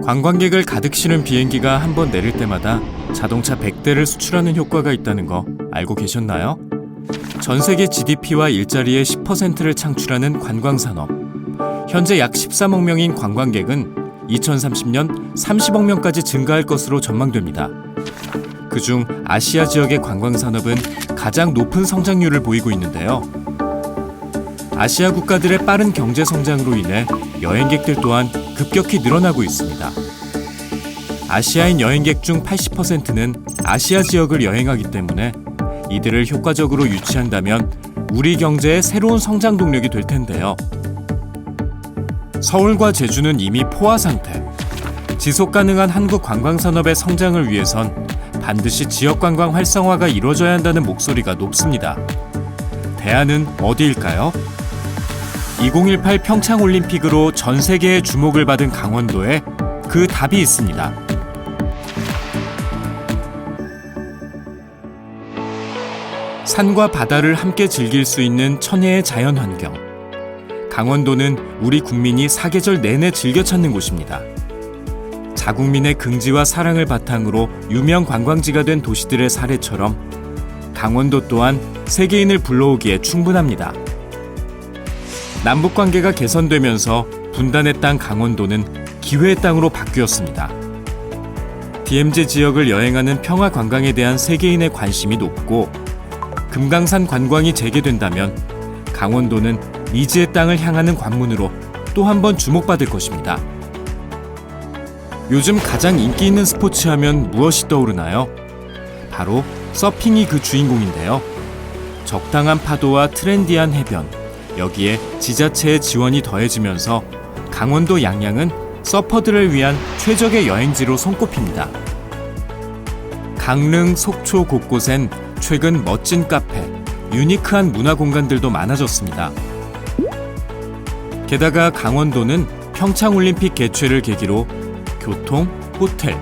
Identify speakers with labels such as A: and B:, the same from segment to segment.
A: 관광객을 가득 실은 비행기가 한 번 내릴 때마다 자동차 100대를 수출하는 효과가 있다는 거 알고 계셨나요? 전 세계 GDP와 일자리의 10%를 창출하는 관광산업. 현재 약 13억 명인 관광객은 2030년 30억 명까지 증가할 것으로 전망됩니다. 그중 아시아 지역의 관광산업은 가장 높은 성장률을 보이고 있는데요. 아시아 국가들의 빠른 경제 성장으로 인해 여행객들 또한 급격히 늘어나고 있습니다. 아시아인 여행객 중 80%는 아시아 지역을 여행하기 때문에 이들을 효과적으로 유치한다면 우리 경제의 새로운 성장 동력이 될 텐데요. 서울과 제주는 이미 포화 상태. 지속 가능한 한국 관광산업의 성장을 위해선 반드시 지역 관광 활성화가 이루어져야 한다는 목소리가 높습니다. 대안은 어디일까요? 2018 평창올림픽으로 전 세계의 주목을 받은 강원도에 그 답이 있습니다. 산과 바다를 함께 즐길 수 있는 천혜의 자연환경. 강원도는 우리 국민이 사계절 내내 즐겨 찾는 곳입니다. 자국민의 긍지와 사랑을 바탕으로 유명 관광지가 된 도시들의 사례처럼 강원도 또한 세계인을 불러오기에 충분합니다. 남북관계가 개선되면서 분단의 땅 강원도는 기회의 땅으로 바뀌었습니다. DMZ 지역을 여행하는 평화 관광에 대한 세계인의 관심이 높고 금강산 관광이 재개된다면 강원도는 미지의 땅을 향하는 관문으로 또 한 번 주목받을 것입니다. 요즘 가장 인기 있는 스포츠 하면 무엇이 떠오르나요? 바로 서핑이 그 주인공인데요. 적당한 파도와 트렌디한 해변, 여기에 지자체의 지원이 더해지면서 강원도 양양은 서퍼들을 위한 최적의 여행지로 손꼽힙니다. 강릉, 속초 곳곳엔 최근 멋진 카페, 유니크한 문화 공간들도 많아졌습니다. 게다가 강원도는 평창올림픽 개최를 계기로 교통, 호텔,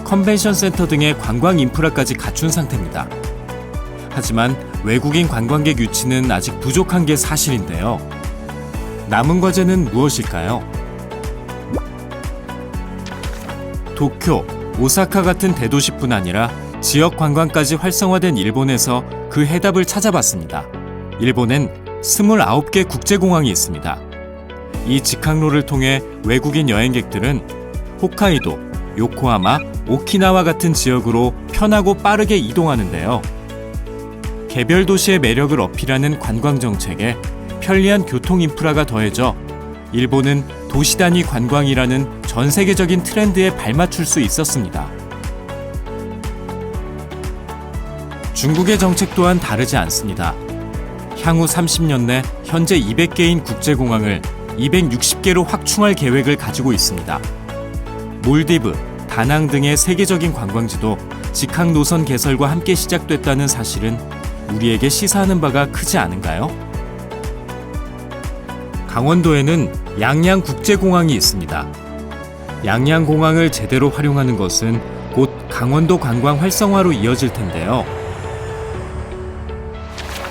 A: 컨벤션 센터 등의 관광 인프라까지 갖춘 상태입니다. 하지만 외국인 관광객 유치는 아직 부족한 게 사실인데요. 남은 과제는 무엇일까요? 도쿄, 오사카 같은 대도시뿐 아니라 지역 관광까지 활성화된 일본에서 그 해답을 찾아봤습니다. 일본엔 29개 국제공항이 있습니다. 이 직항로를 통해 외국인 여행객들은 홋카이도, 요코하마, 오키나와 같은 지역으로 편하고 빠르게 이동하는데요. 개별 도시의 매력을 어필하는 관광 정책에 편리한 교통 인프라가 더해져 일본은 도시 단위 관광이라는 전 세계적인 트렌드에 발맞출 수 있었습니다. 중국의 정책 또한 다르지 않습니다. 향후 30년 내 현재 200개인 국제공항을 260개로 확충할 계획을 가지고 있습니다. 몰디브, 다낭 등의 세계적인 관광지도 직항 노선 개설과 함께 시작됐다는 사실은 우리에게 시사하는 바가 크지 않은가요? 강원도에는 양양국제공항이 있습니다. 양양공항을 제대로 활용하는 것은 곧 강원도 관광 활성화로 이어질 텐데요.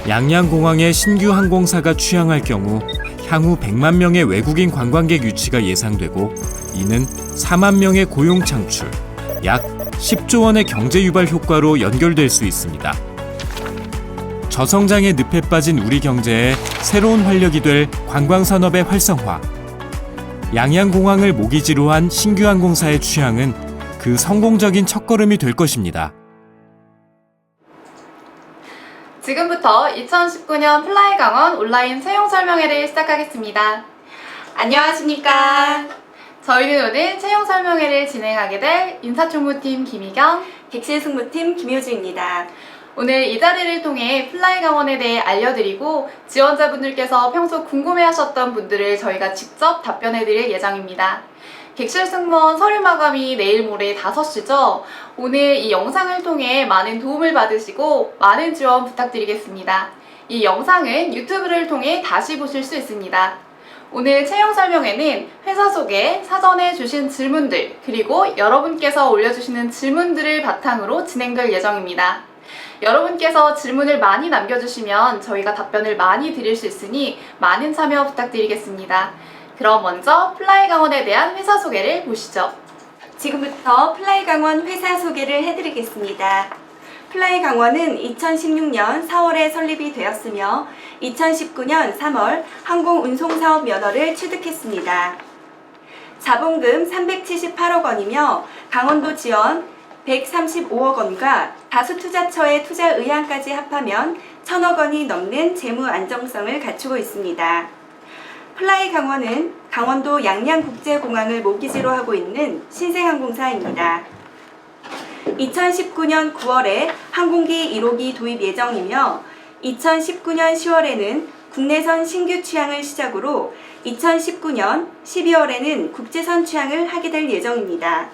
A: 양양공항의 신규 항공사가 취항할 경우 향후 100만 명의 외국인 관광객 유치가 예상되고 이는 4만 명의 고용 창출, 약 10조 원의 경제 유발 효과로 연결될 수 있습니다. 저성장의 늪에 빠진 우리 경제에 새로운 활력이 될 관광산업의 활성화. 양양공항을 모기지로 한 신규 항공사의 취항은 그 성공적인 첫걸음이 될 것입니다.
B: 지금부터 2019년 플라이 강원 온라인 채용 설명회를 시작하겠습니다. 안녕하십니까? 저희는 오늘 채용 설명회를 진행하게 될 인사총무팀 김희경,
C: 객실승무팀 김효주입니다.
B: 오늘 이 자리를 통해 플라이 강원에 대해 알려드리고 지원자분들께서 평소 궁금해하셨던 분들을 저희가 직접 답변해드릴 예정입니다. 객실 승무원 서류 마감이 내일 모레 5시죠. 오늘 이 영상을 통해 많은 도움을 받으시고 많은 지원 부탁드리겠습니다. 이 영상은 유튜브를 통해 다시 보실 수 있습니다. 오늘 채용 설명회는 회사 소개, 사전에 주신 질문들, 그리고 여러분께서 올려주시는 질문들을 바탕으로 진행될 예정입니다. 여러분께서 질문을 많이 남겨주시면 저희가 답변을 많이 드릴 수 있으니 많은 참여 부탁드리겠습니다. 그럼 먼저 플라이 강원에 대한 회사 소개를 보시죠.
C: 지금부터 플라이 강원 회사 소개를 해드리겠습니다. 플라이 강원은 2016년 4월에 설립이 되었으며 2019년 3월 항공운송사업 면허를 취득했습니다. 자본금 378억 원이며 강원도 지원 135억 원과 다수투자처의 투자 의향까지 합하면 1,000억 원이 넘는 재무 안정성을 갖추고 있습니다. 플라이 강원은 강원도 양양국제공항을 모기지로 하고 있는 신생항공사입니다. 2019년 9월에 항공기 1호기 도입 예정이며 2019년 10월에는 국내선 신규 취항을 시작으로 2019년 12월에는 국제선 취항을 하게 될 예정입니다.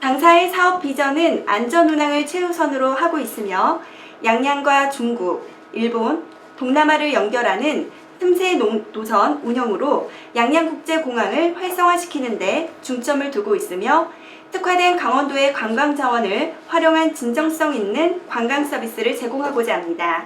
C: 당사의 사업 비전은 안전운항을 최우선으로 하고 있으며 양양과 중국, 일본, 동남아를 연결하는 틈새 노선 운영으로 양양국제공항을 활성화시키는 데 중점을 두고 있으며 특화된 강원도의 관광 자원을 활용한 진정성 있는 관광 서비스를 제공하고자 합니다.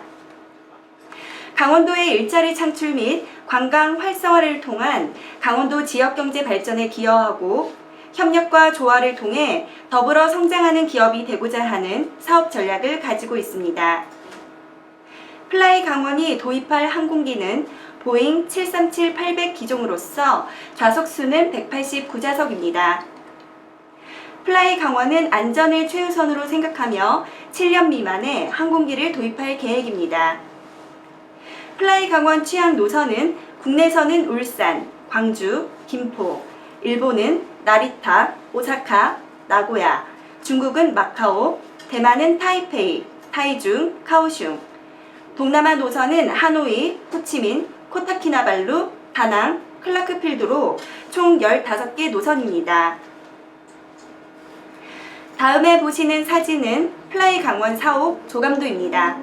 C: 강원도의 일자리 창출 및 관광 활성화를 통한 강원도 지역경제 발전에 기여하고 협력과 조화를 통해 더불어 성장하는 기업이 되고자 하는 사업 전략을 가지고 있습니다. 플라이 강원이 도입할 항공기는 보잉 737-800 기종으로서 좌석수는 189좌석입니다. 플라이 강원은 안전을 최우선으로 생각하며 7년 미만의 항공기를 도입할 계획입니다. 플라이 강원 취항 노선은 국내선은 울산, 광주, 김포, 일본은 나리타, 오사카, 나고야, 중국은 마카오, 대만은 타이페이, 타이중, 카오슝, 동남아 노선은 하노이, 호치민, 코타키나발루, 다낭, 클라크필드로 총 15개 노선입니다. 다음에 보시는 사진은 플라이 강원 사옥 조감도입니다.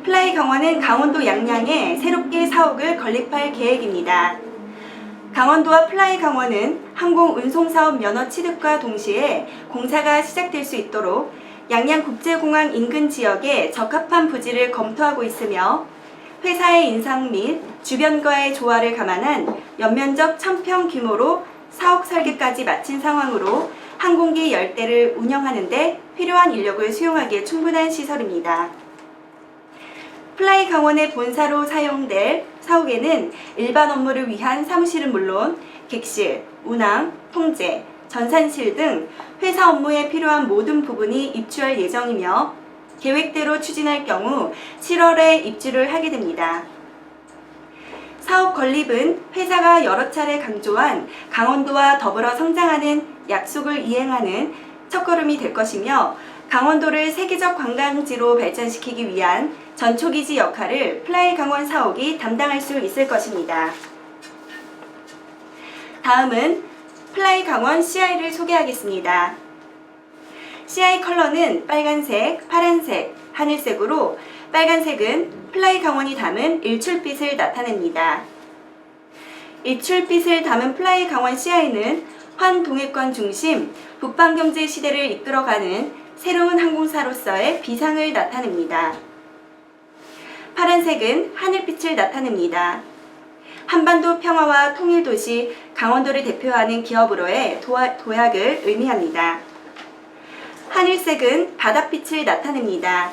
C: 플라이 강원은 강원도 양양에 새롭게 사옥을 건립할 계획입니다. 강원도와 플라이 강원은 항공운송사업 면허 취득과 동시에 공사가 시작될 수 있도록 양양국제공항 인근 지역에 적합한 부지를 검토하고 있으며 회사의 인상 및 주변과의 조화를 감안한 연면적 1000평 규모로 사옥 설계까지 마친 상황으로 항공기 10대를 운영하는 데 필요한 인력을 수용하기에 충분한 시설입니다. 플라이 강원의 본사로 사용될 사옥에는 일반 업무를 위한 사무실은 물론 객실, 운항, 통제, 전산실 등 회사 업무에 필요한 모든 부분이 입주할 예정이며 계획대로 추진할 경우 7월에 입주를 하게 됩니다. 사업 건립은 회사가 여러 차례 강조한 강원도와 더불어 성장하는 약속을 이행하는 첫걸음이 될 것이며 강원도를 세계적 관광지로 발전시키기 위한 전초기지 역할을 플라이 강원 사옥이 담당할 수 있을 것입니다. 다음은 플라이 강원 CI를 소개하겠습니다. CI 컬러는 빨간색, 파란색, 하늘색으로 빨간색은 플라이 강원이 담은 일출빛을 나타냅니다. 일출빛을 담은 플라이 강원 CI는 환동해권 중심 북방경제 시대를 이끌어가는 새로운 항공사로서의 비상을 나타냅니다. 파란색은 하늘빛을 나타냅니다. 한반도 평화와 통일도시 강원도를 대표하는 기업으로의 도약을 의미합니다. 하늘색은 바닷빛을 나타냅니다.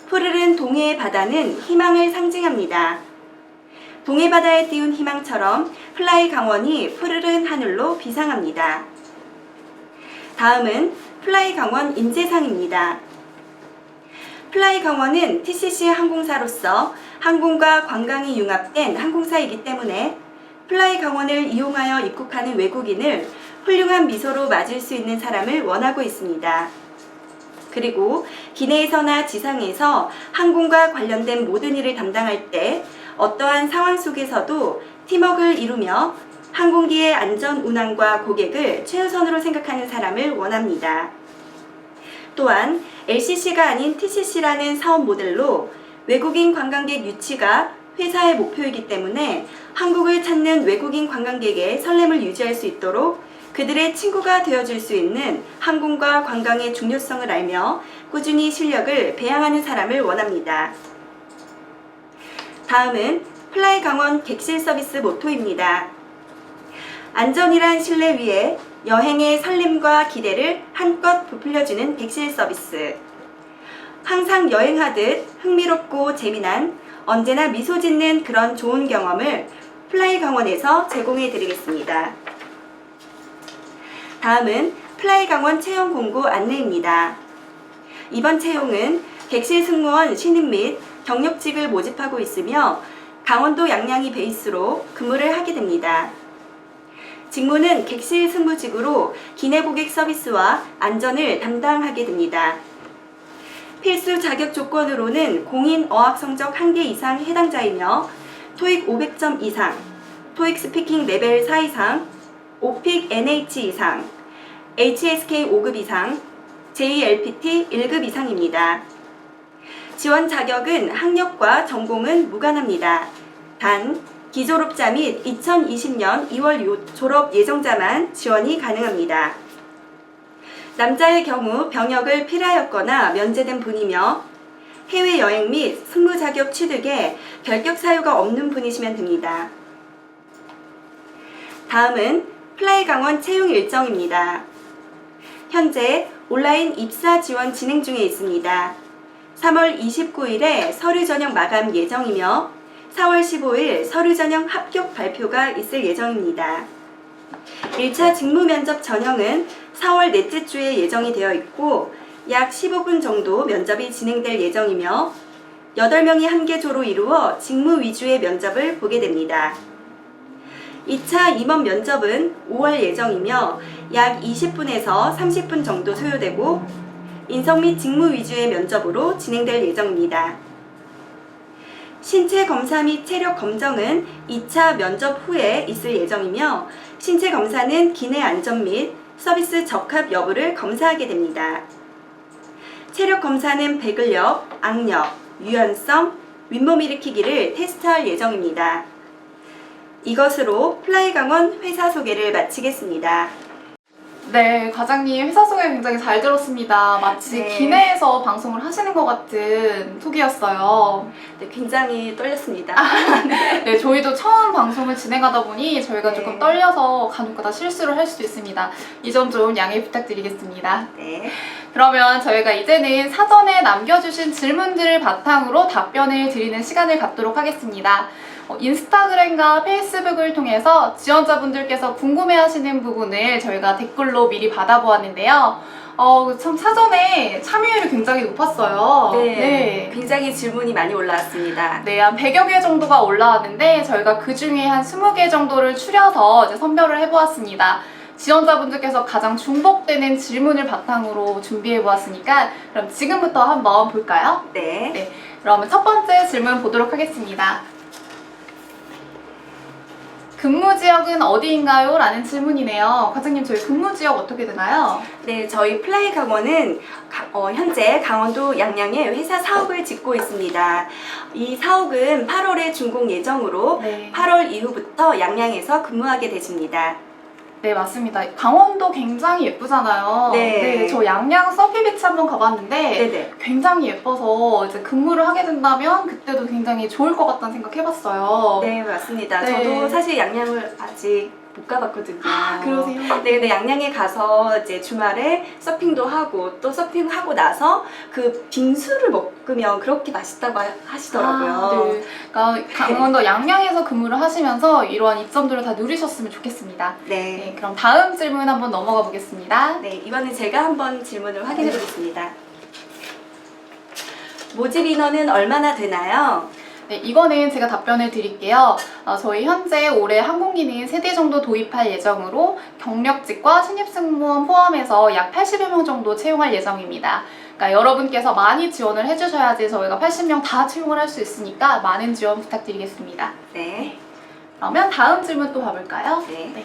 C: 푸르른 동해의 바다는 희망을 상징합니다. 동해바다에 띄운 희망처럼 플라이 강원이 푸르른 하늘로 비상합니다. 다음은 플라이 강원 인재상입니다. 플라이 강원은 TCC 항공사로서 항공과 관광이 융합된 항공사이기 때문에 플라이 강원을 이용하여 입국하는 외국인을 훌륭한 미소로 맞을 수 있는 사람을 원하고 있습니다. 그리고 기내에서나 지상에서 항공과 관련된 모든 일을 담당할 때 어떠한 상황 속에서도 팀워크를 이루며 항공기의 안전 운항과 고객을 최우선으로 생각하는 사람을 원합니다. 또한 LCC가 아닌 TCC라는 사업 모델로 외국인 관광객 유치가 회사의 목표이기 때문에 한국을 찾는 외국인 관광객의 설렘을 유지할 수 있도록 그들의 친구가 되어줄 수 있는 항공과 관광의 중요성을 알며 꾸준히 실력을 배양하는 사람을 원합니다. 다음은 플라이 강원 객실 서비스 모토입니다. 안전이란 실내 위에 여행의 설렘과 기대를 한껏 부풀려주는 객실 서비스. 항상 여행하듯 흥미롭고 재미난, 언제나 미소 짓는 그런 좋은 경험을 플라이 강원에서 제공해 드리겠습니다. 다음은 플라이 강원 채용 공고 안내입니다. 이번 채용은 객실 승무원 신입 및 경력직을 모집하고 있으며 강원도 양양이 베이스로 근무를 하게 됩니다. 직무는 객실 승무직으로 기내 고객 서비스와 안전을 담당하게 됩니다. 필수 자격 조건으로는 공인 어학 성적 1개 이상 해당자이며 토익 500점 이상, 토익 스피킹 레벨 4 이상, 오픽 NH 이상, HSK 5급 이상, JLPT 1급 이상입니다. 지원 자격은 학력과 전공은 무관합니다. 단, 기졸업자 및 2020년 2월 졸업 예정자만 지원이 가능합니다. 남자의 경우 병역을 필하였거나 면제된 분이며 해외여행 및 승무 자격 취득에 결격 사유가 없는 분이시면 됩니다. 다음은 플라이 강원 채용 일정입니다. 현재 온라인 입사 지원 진행 중에 있습니다. 3월 29일에 서류 전형 마감 예정이며 4월 15일 서류 전형 합격 발표가 있을 예정입니다. 1차 직무 면접 전형은 4월 넷째 주에 예정이 되어 있고 약 15분 정도 면접이 진행될 예정이며 8명이 한 개조로 이루어 직무 위주의 면접을 보게 됩니다. 2차 임원 면접은 5월 예정이며 약 20분에서 30분 정도 소요되고 인성 및 직무 위주의 면접으로 진행될 예정입니다. 신체 검사 및 체력 검정은 2차 면접 후에 있을 예정이며 신체 검사는 기내 안전 및 서비스 적합 여부를 검사하게 됩니다. 체력 검사는 배근력, 악력, 유연성, 윗몸 일으키기를 테스트할 예정입니다. 이것으로 플라이 강원 회사 소개를 마치겠습니다.
B: 네, 과장님 회사 소개 굉장히 잘 들었습니다. 마치
C: 네.
B: 기내에서 방송을 하시는 것 같은 톡이었어요.
C: 네, 굉장히 떨렸습니다.
B: 네, 저희도 처음 방송을 진행하다 보니 저희가
C: 네.
B: 조금 떨려서 간혹가다 실수를 할 수도 있습니다. 이 점 좀 양해 부탁드리겠습니다.
C: 네.
B: 그러면 저희가 이제는 사전에 남겨주신 질문들을 바탕으로 답변을 드리는 시간을 갖도록 하겠습니다. 인스타그램과 페이스북을 통해서 지원자분들께서 궁금해하시는 부분을 저희가 댓글로 미리 받아보았는데요. 참 사전에 참여율이 굉장히 높았어요.
C: 네. 굉장히 질문이 많이 올라왔습니다.
B: 네, 한 100여 개 정도가 올라왔는데 저희가 그 중에 한 20개 정도를 추려서 이제 선별을 해보았습니다. 지원자분들께서 가장 중복되는 질문을 바탕으로 준비해보았으니까 그럼 지금부터 한번 볼까요?
C: 네.
B: 네, 그러면 첫 번째 질문 보도록 하겠습니다. 근무 지역은 어디인가요? 라는 질문이네요. 과장님, 저희 근무 지역 어떻게 되나요?
C: 네, 저희 플라이 강원은 현재 강원도 양양에 회사 사옥을 짓고 있습니다. 이 사옥은 8월에 준공 예정으로
B: 네.
C: 8월 이후부터 양양에서 근무하게 되십니다.
B: 네, 맞습니다. 강원도 굉장히 예쁘잖아요.
C: 네.
B: 저 양양 서피비치 한번 가봤는데
C: 네네.
B: 굉장히 예뻐서 이제 근무를 하게 된다면 그때도 굉장히 좋을 것 같다는 생각 해봤어요.
C: 네, 맞습니다.
B: 네.
C: 저도 사실 양양을 아직 못 가봤거든요.
B: 그러세요?
C: 네, 근데 양양에 가서 이제 주말에 서핑도 하고 또 서핑하고 나서 그 빙수를 먹으면 그렇게 맛있다고 하시더라고요.
B: 네. 그러니까 강원도 양양에서 근무를 하시면서 이러한 이점들을 다 누리셨으면 좋겠습니다.
C: 네.
B: 네, 그럼 다음 질문 한번 넘어가 보겠습니다.
C: 네, 이번엔 제가 한번 질문을 확인해 보겠습니다. 모집 인원은 얼마나 되나요?
B: 네, 이거는 제가 답변을 드릴게요. 저희 현재 올해 항공기는 3대 정도 도입할 예정으로 경력직과 신입승무원 포함해서 약 80여 명 정도 채용할 예정입니다. 그러니까 여러분께서 많이 지원을 해주셔야지 저희가 80명 다 채용을 할 수 있으니까 많은 지원 부탁드리겠습니다.
C: 네.
B: 그러면 다음 질문 또 봐볼까요?
C: 네.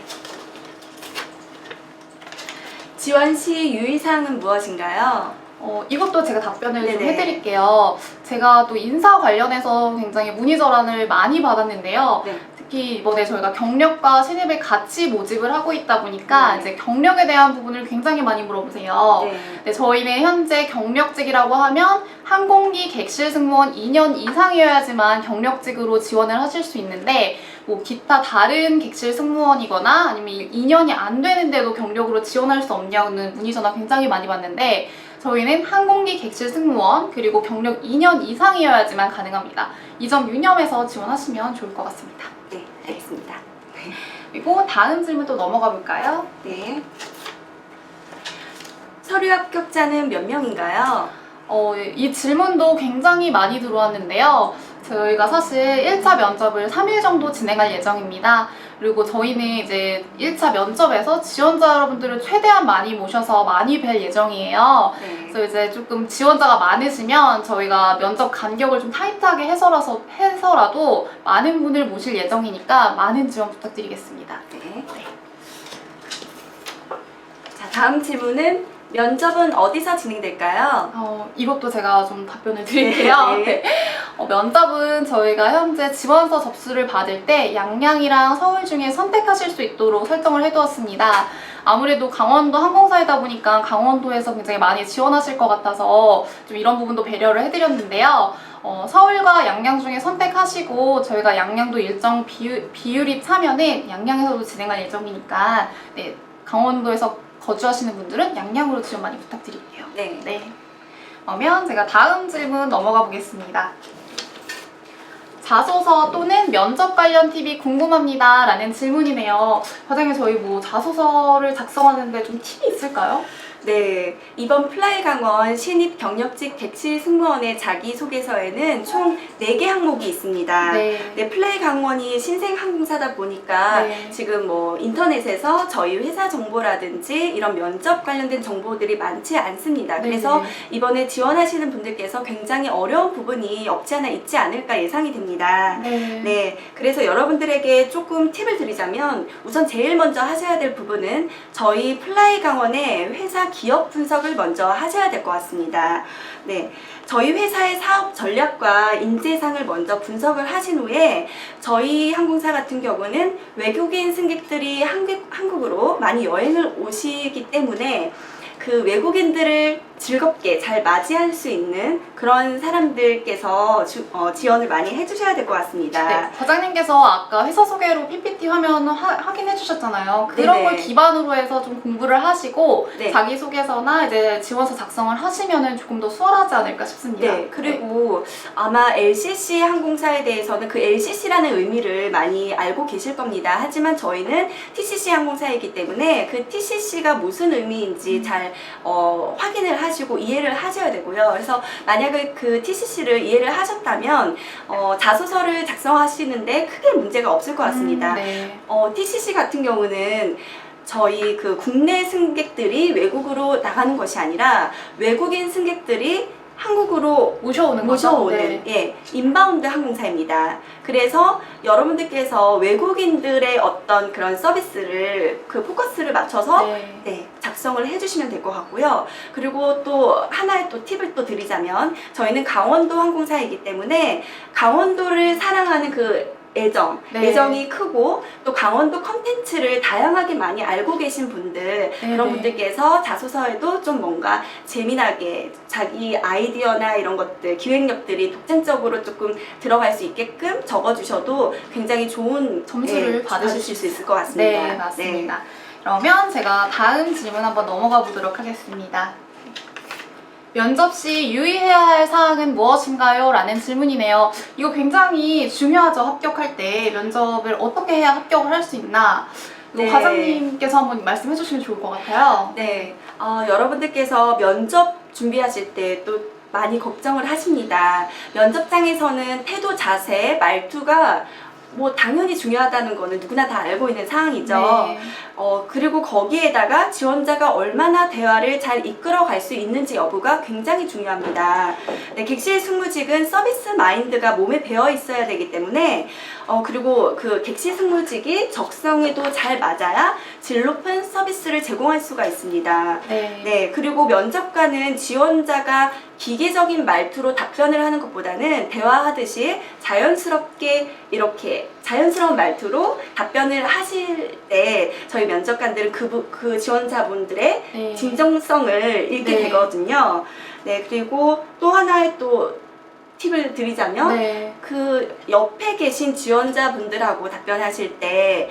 C: 지원 시 유의사항은 무엇인가요?
B: 이것도 제가 답변을 좀
C: 네네.
B: 해드릴게요. 제가 또 인사 관련해서 굉장히 문의 전화를 많이 받았는데요.
C: 네.
B: 특히 이번에 저희가 경력과 신입을 같이 모집을 하고 있다 보니까
C: 네.
B: 이제 경력에 대한 부분을 굉장히 많이 물어보세요.
C: 네.
B: 네, 저희는 현재 경력직이라고 하면 항공기 객실 승무원 2년 이상이어야지만 경력직으로 지원을 하실 수 있는데 뭐 기타 다른 객실 승무원이거나 아니면 2년이 안 되는데도 경력으로 지원할 수 없냐는 문의 전화 굉장히 많이 받는데 저희는 항공기 객실 승무원 그리고 경력 2년 이상이어야지만 가능합니다. 이 점 유념해서 지원하시면 좋을 것 같습니다.
C: 네, 알겠습니다.
B: 그리고 다음 질문 또 넘어가 볼까요?
C: 네. 서류 합격자는 몇 명인가요?
B: 이 질문도 굉장히 많이 들어왔는데요. 저희가 사실 1차 면접을 3일 정도 진행할 예정입니다. 그리고 저희는 이제 1차 면접에서 지원자 여러분들을 최대한 많이 모셔서 많이 뵐 예정이에요.
C: 네.
B: 그래서 이제 조금 지원자가 많으시면 저희가 면접 간격을 좀 타이트하게 해서라도 많은 분을 모실 예정이니까 많은 지원 부탁드리겠습니다.
C: 네. 자, 다음 질문은 면접은 어디서 진행될까요?
B: 이것도 제가 좀 답변을 드릴게요.
C: 네.
B: 네. 면접은 저희가 현재 지원서 접수를 받을 때 양양이랑 서울 중에 선택하실 수 있도록 설정을 해두었습니다. 아무래도 강원도 항공사이다 보니까 강원도에서 굉장히 많이 지원하실 것 같아서 좀 이런 부분도 배려를 해드렸는데요. 서울과 양양 중에 선택하시고 저희가 양양도 일정 비율이 차면은 양양에서도 진행할 예정이니까 네, 강원도에서 거주하시는 분들은 양양으로 지원 많이 부탁드릴게요.
C: 네.
B: 네. 그러면 제가 다음 질문 넘어가 보겠습니다. 자소서 또는 면접 관련 팁이 궁금합니다. 라는 질문이네요. 과장님, 저희 뭐 자소서를 작성하는데 좀 팁이 있을까요?
C: 네, 이번 플라이 강원 신입 경력직 객실 승무원의 자기소개서에는 총 4개 항목이 있습니다.
B: 네.
C: 플라이 강원이 신생 항공사다 보니까
B: 네.
C: 지금 뭐 인터넷에서 저희 회사 정보라든지 이런 면접 관련된 정보들이 많지 않습니다.
B: 네.
C: 그래서 이번에 지원하시는 분들께서 굉장히 어려운 부분이 없지 않아 있지 않을까 예상이 됩니다.
B: 네.
C: 네, 그래서 여러분들에게 조금 팁을 드리자면 우선 제일 먼저 하셔야 될 부분은 저희 플라이 강원의 회사 기업 분석을 먼저 하셔야 될 것 같습니다. 네, 저희 회사의 사업 전략과 인재상을 먼저 분석을 하신 후에 저희 항공사 같은 경우는 외국인 승객들이 한국으로 많이 여행을 오시기 때문에 그 외국인들을 즐겁게 잘 맞이할 수 있는 그런 사람들께서 지원을 많이 해주셔야 될 것 같습니다.
B: 네, 과장님께서 아까 회사 소개로 PPT 화면 확인해 주셨잖아요. 그런
C: 네네.
B: 걸 기반으로 해서 좀 공부를 하시고
C: 네.
B: 자기소개서나 이제 지원서 작성을 하시면은 조금 더 수월하지 않을까 싶습니다.
C: 네, 그리고 아마 LCC 항공사에 대해서는 그 LCC라는 의미를 많이 알고 계실 겁니다. 하지만 저희는 TCC 항공사이기 때문에 그 TCC가 무슨 의미인지 잘 확인을 하시고 이해를 하셔야 되고요. 그래서 만약에 그 TCC를 이해를 하셨다면 자소서를 작성하시는데 크게 문제가 없을 것 같습니다.
B: 네.
C: TCC 같은 경우는 저희 그 국내 승객들이 외국으로 나가는 것이 아니라 외국인 승객들이 한국으로
B: 모셔오는
C: 모셔오는
B: 거죠? 네.
C: 예, 인바운드 항공사입니다. 그래서 여러분들께서 외국인들의 어떤 그런 서비스를 그 포커스를 맞춰서
B: 네.
C: 네, 작성을 해주시면 될 것 같고요. 그리고 또 하나의 또 팁을 또 드리자면 저희는 강원도 항공사이기 때문에 강원도를 사랑하는 그
B: 네.
C: 애정이 크고 또 강원도 컨텐츠를 다양하게 많이 알고 계신 분들 그런 분들께서 자소서에도 좀 뭔가 재미나게 자기 아이디어나 이런 것들 기획력들이 독창적으로 조금 들어갈 수 있게끔 적어주셔도 굉장히 좋은
B: 점수를 받으실
C: 수 있을 것 같습니다.
B: 네, 맞습니다. 그러면 제가 다음 질문 한번 넘어가 보도록 하겠습니다. 면접 시 유의해야 할 사항은 무엇인가요? 라는 질문이네요. 이거 굉장히 중요하죠. 합격할 때 면접을 어떻게 해야 합격을 할 수 있나?
C: 네.
B: 과장님께서 한번 말씀해 주시면 좋을 것 같아요.
C: 네, 여러분들께서 면접 준비하실 때 또 많이 걱정을 하십니다. 면접장에서는 태도, 자세, 말투가 뭐 당연히 중요하다는 거는 누구나 다 알고 있는 사항이죠.
B: 네.
C: 그리고 거기에다가 지원자가 얼마나 대화를 잘 이끌어 갈 수 있는지 여부가 굉장히 중요합니다. 네, 객실 승무직은 서비스 마인드가 몸에 배어 있어야 되기 때문에 그리고 그 객실 승무직이 적성에도 잘 맞아야 질 높은 서비스를 제공할 수가 있습니다.
B: 네.
C: 네, 그리고 면접관은 지원자가 기계적인 말투로 답변을 하는 것보다는 대화하듯이 자연스럽게 이렇게 자연스러운 말투로 답변을 하실 때 저희 면접관들은 그 지원자분들의
B: 네.
C: 진정성을 읽게
B: 네.
C: 되거든요. 네, 그리고 또 하나의 또 팁을 드리자면
B: 네.
C: 그 옆에 계신 지원자분들하고 답변하실 때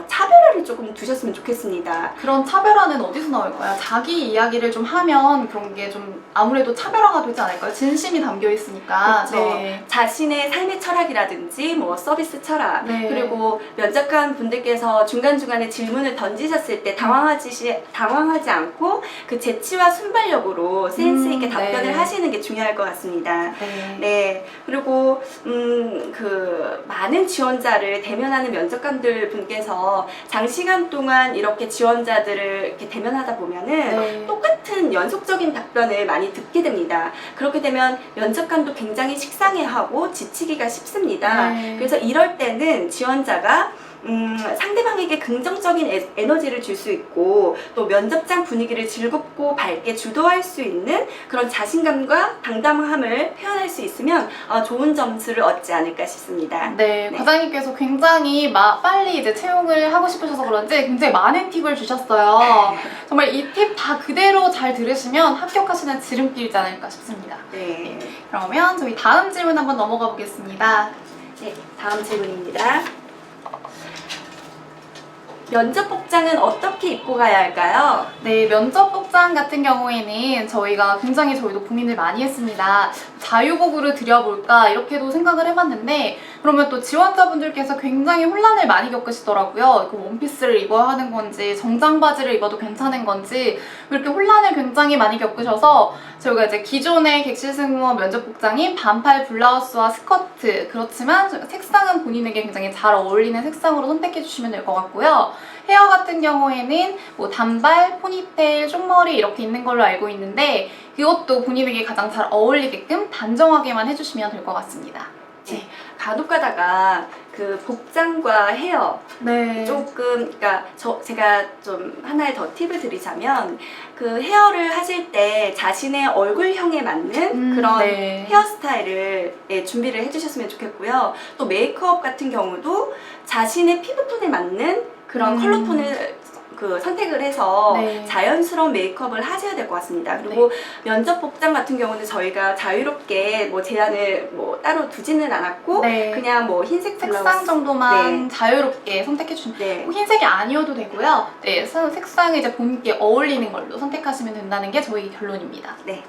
C: 차별화를 조금 두셨으면 좋겠습니다.
B: 그런 차별화는 어디서 나올까요? 자기 이야기를 좀 하면 그런 게 좀 아무래도 차별화가 되지 않을까요? 진심이 담겨 있으니까.
C: 그렇죠.
B: 네.
C: 자신의 삶의 철학이라든지 뭐 서비스 철학
B: 네.
C: 그리고 면접관 분들께서 중간중간에 질문을 던지셨을 때 당황하지 않고 그 재치와 순발력으로 센스 있게 답변을
B: 네.
C: 하시는 게 중요할 것 같습니다.
B: 네.
C: 네, 그리고 그 많은 지원자를 대면하는 면접관들 분께서 장시간 동안 이렇게 지원자들을 이렇게 대면하다 보면은
B: 네.
C: 똑같은 연속적인 답변을 많이 듣게 됩니다. 그렇게 되면 면접관도 굉장히 식상해하고 지치기가 쉽습니다.
B: 네.
C: 그래서 이럴 때는 지원자가 상대방에게 긍정적인 에너지를 줄 수 있고 또 면접장 분위기를 즐겁고 밝게 주도할 수 있는 그런 자신감과 당당함을 표현할 수 있으면 좋은 점수를 얻지 않을까 싶습니다.
B: 네,
C: 네.
B: 과장님께서 굉장히 빨리 이제 채용을 하고 싶으셔서 그런지 굉장히 많은 팁을 주셨어요. 정말 이 팁 다 그대로 잘 들으시면 합격하시는 지름길이지 않을까 싶습니다.
C: 네.
B: 그러면 저희 다음 질문 한번 넘어가 보겠습니다.
C: 네, 다음 질문입니다. 면접 복장은 어떻게 입고 가야 할까요?
B: 네, 면접 복장 같은 경우에는 저희도 고민을 많이 했습니다. 자유복으로 드려볼까 이렇게도 생각을 해봤는데 그러면 또 지원자분들께서 굉장히 혼란을 많이 겪으시더라고요. 원피스를 입어야 하는 건지 정장 바지를 입어도 괜찮은 건지 이렇게 혼란을 굉장히 많이 겪으셔서 저희가 이제 기존의 객실 승무원 면접 복장인 반팔 블라우스와 스커트 그렇지만 색상은 본인에게 굉장히 잘 어울리는 색상으로 선택해 주시면 될 것 같고요. 헤어 같은 경우에는 뭐 단발, 포니테일, 쪽머리 이렇게 있는 걸로 알고 있는데 그것도 본인에게 가장 잘 어울리게끔 단정하게만 해주시면 될 것 같습니다.
C: 네. 간혹 가다가 그 복장과 헤어
B: 네.
C: 조금 그러니까 제가 좀 하나의 더 팁을 드리자면 그 헤어를 하실 때 자신의 얼굴형에 맞는 그런
B: 네.
C: 헤어스타일을 준비를 해주셨으면 좋겠고요. 또 메이크업 같은 경우도 자신의 피부톤에 맞는 그런 컬러톤을 선택을 해서
B: 네.
C: 자연스러운 메이크업을 하셔야 될 것 같습니다. 그리고 면접 복장 같은 경우는 저희가 자유롭게 뭐 제한을 뭐 따로 두지는 않았고
B: 네.
C: 그냥 뭐 흰색 블라우스
B: 색상 정도만
C: 네.
B: 자유롭게 선택해 주시면
C: 네.
B: 꼭 흰색이 아니어도 되고요. 네, 색상을 이제 본인께 어울리는 걸로 선택하시면 된다는 게 저희 결론입니다.
C: 네.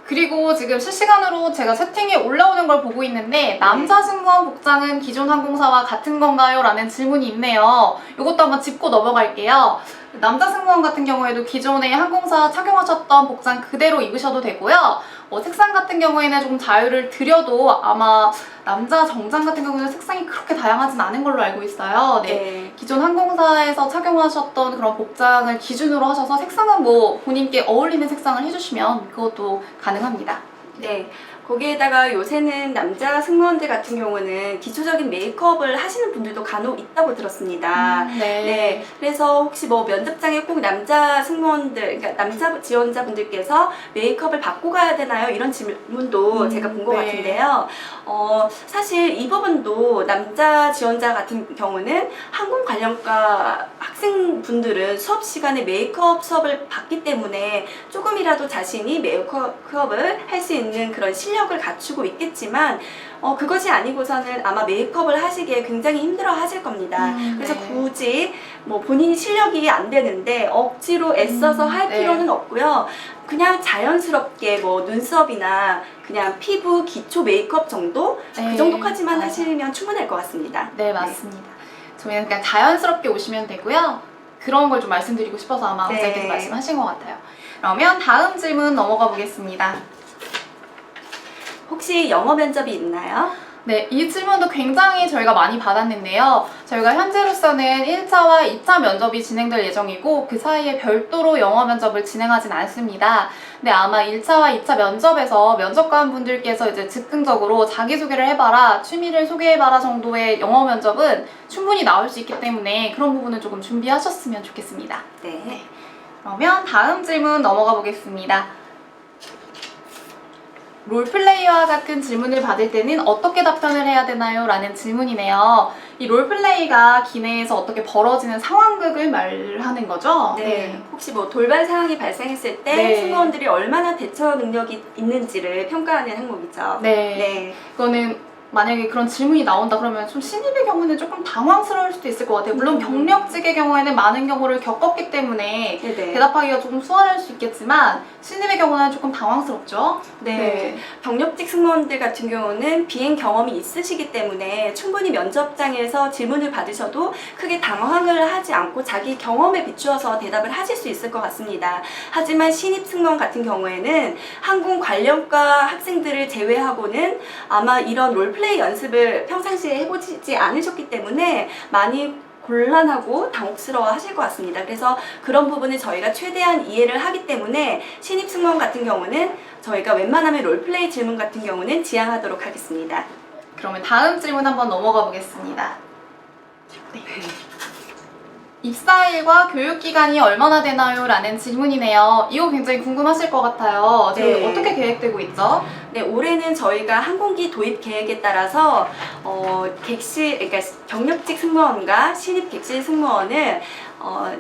B: 그리고 지금 실시간으로 제가 채팅에 올라오는 걸 보고 있는데 남자 승무원 복장은 기존 항공사와 같은 건가요? 라는 질문이 있네요. 이것도 한번 짚고 넘어갈게요. 남자 승무원 같은 경우에도 기존의 항공사 착용하셨던 복장 그대로 입으셔도 되고요. 색상 같은 경우에는 조금 자유를 드려도 아마 남자 정장 같은 경우는 색상이 그렇게 다양하진 않은 걸로 알고 있어요. 네. 기존 항공사에서 착용하셨던 그런 복장을 기준으로 하셔서 색상은 뭐 본인께 어울리는 색상을 해주시면 그것도 가능합니다.
C: 네. 거기에다가 요새는 남자 승무원들 같은 경우는 기초적인 메이크업을 하시는 분들도 간혹 있다고 들었습니다. 네. 그래서 혹시 뭐 면접장에 꼭 남자 승무원들, 그러니까 남자 지원자분들께서 메이크업을 받고 가야 되나요? 이런 질문도 제가 본 것
B: 네.
C: 같은데요. 사실 이 부분도 남자 지원자 같은 경우는 항공 관련과 학생분들은 수업 시간에 메이크업 수업을 받기 때문에 조금이라도 자신이 메이크업을 할 수 있는 그런 실력을 갖추고 있겠지만 그것이 아니고서는 아마 메이크업을 하시기에 굉장히 힘들어 하실 겁니다. 그래서
B: 네.
C: 굳이 뭐 본인이 실력이 안 되는데 억지로 애써서 할
B: 네.
C: 필요는 없고요. 그냥 자연스럽게 뭐 눈썹이나 그냥 피부 기초 메이크업 정도
B: 네.
C: 그 정도까지만
B: 맞아요.
C: 하시면 충분할 것 같습니다.
B: 네, 맞습니다. 저희는 그냥 자연스럽게 오시면 되고요. 그런 걸 좀 말씀드리고 싶어서 아마
C: 네.
B: 원장님께서 말씀하신 것 같아요. 그러면 다음 질문 넘어가 보겠습니다.
C: 혹시 영어 면접이 있나요?
B: 네, 이 질문도 굉장히 저희가 많이 받았는데요. 저희가 현재로서는 1차와 2차 면접이 진행될 예정이고 그 사이에 별도로 영어 면접을 진행하진 않습니다. 근데 아마 1차와 2차 면접에서 면접관 분들께서 이제 즉흥적으로 자기소개를 해봐라, 취미를 소개해봐라 정도의 영어 면접은 충분히 나올 수 있기 때문에 그런 부분은 조금 준비하셨으면 좋겠습니다.
C: 네.
B: 그러면 다음 질문 넘어가 보겠습니다. 롤플레이와 같은 질문을 받을 때는 어떻게 답변을 해야 되나요? 라는 질문이네요. 이 롤플레이가 기내에서 어떻게 벌어지는 상황극을 말하는 거죠?
C: 네. 혹시 뭐 돌발 상황이 발생했을 때
B: 네.
C: 승무원들이 얼마나 대처 능력이 있는지를 평가하는 항목이죠.
B: 네.
C: 네.
B: 이거는 만약에 그런 질문이 나온다 그러면 좀 신입의 경우는 조금 당황스러울 수도 있을 것 같아요. 물론 경력직의 경우에는 많은 경우를 겪었기 때문에
C: 네네.
B: 대답하기가 조금 수월할 수 있겠지만 신입의 경우는 조금 당황스럽죠.
C: 네. 경력직 승무원들 같은 경우는 비행 경험이 있으시기 때문에 충분히 면접장에서 질문을 받으셔도 크게 당황을 하지 않고 자기 경험에 비추어서 대답을 하실 수 있을 것 같습니다. 하지만 신입 승무원 같은 경우에는 항공 관련과 학생들을 제외하고는 아마 이런 롤플레이 연습을 평상시에 해보지 않으셨기 때문에 많이 곤란하고 당혹스러워 하실 것 같습니다. 그래서 그런 부분을 저희가 최대한 이해를 하기 때문에 신입 승무원 같은 경우는 저희가 웬만하면 롤플레이 질문 같은 경우는 지양하도록 하겠습니다.
B: 그러면 다음 질문 한번 넘어가 보겠습니다. 네. 입사일과 교육기간이 얼마나 되나요? 라는 질문이네요. 이거 굉장히 궁금하실 것 같아요. 지금
C: 네.
B: 어떻게 계획되고 있죠?
C: 네, 올해는 저희가 항공기 도입 계획에 따라서 그러니까 경력직 승무원과 신입 객실 승무원을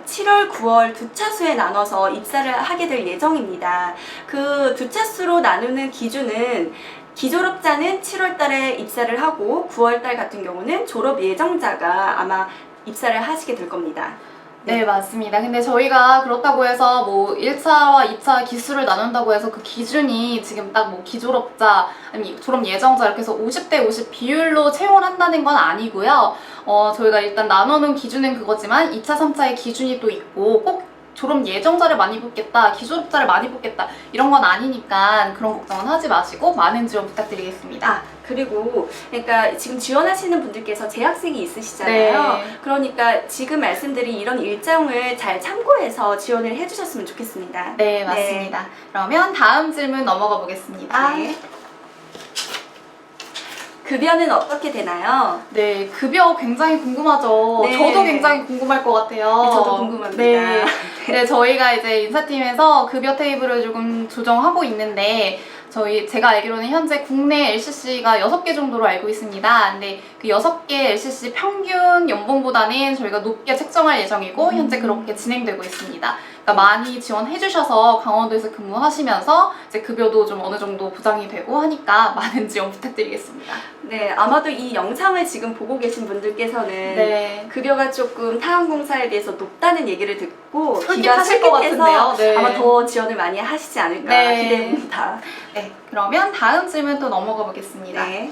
C: 7월, 9월 두 차수에 나눠서 입사를 하게 될 예정입니다. 그 두 차수로 나누는 기준은 기졸업자는 7월 달에 입사를 하고 9월 달 같은 경우는 졸업 예정자가 아마 입사를 하시게 될 겁니다.
B: 네, 맞습니다. 근데 저희가 그렇다고 해서 뭐 1차와 2차 기수를 나눈다고 해서 그 기준이 지금 딱 뭐 기졸업자, 아니면 졸업 예정자 이렇게 해서 50대 50 비율로 채용한다는 건 아니고요. 저희가 일단 나눠놓은 기준은 그거지만 2차, 3차의 기준이 또 있고 꼭 졸업 예정자를 많이 뽑겠다, 기졸업자를 많이 뽑겠다 이런 건 아니니까 그런 걱정은 하지 마시고 많은 지원 부탁드리겠습니다.
C: 그리고 그러니까 지금 지원하시는 분들께서 재학생이 있으시잖아요.
B: 네.
C: 그러니까 지금 말씀드린 이런 일정을 잘 참고해서 지원을 해주셨으면 좋겠습니다.
B: 네, 맞습니다. 그러면 다음 질문 넘어가 보겠습니다.
C: 네. 급여는 어떻게 되나요?
B: 네, 급여 굉장히 궁금하죠.
C: 네.
B: 저도 굉장히 궁금할 것 같아요.
C: 네, 저도 궁금합니다.
B: 네. 네, 저희가 이제 인사팀에서 급여 테이블을 조금 조정하고 있는데 제가 알기로는 현재 국내 LCC가 6개 정도로 알고 있습니다. 근데 그 6개 LCC 평균 연봉보다는 저희가 높게 책정할 예정이고 현재 그렇게 진행되고 있습니다. 그러니까 많이 지원해 주셔서 강원도에서 근무하시면서 이제 급여도 좀 어느 정도 보장이 되고 하니까 많은 지원 부탁드리겠습니다.
C: 네, 아마도 이 영상을 지금 보고 계신 분들께서는
B: 네.
C: 급여가 조금 타 항공사에 비해서 높다는 얘기를 듣고
B: 솔깃하실 것 같은데요. 네.
C: 아마 더 지원을 많이 하시지 않을까
B: 네.
C: 기대됩니다.
B: 네, 그러면 다음 질문 또 넘어가 보겠습니다.
C: 네.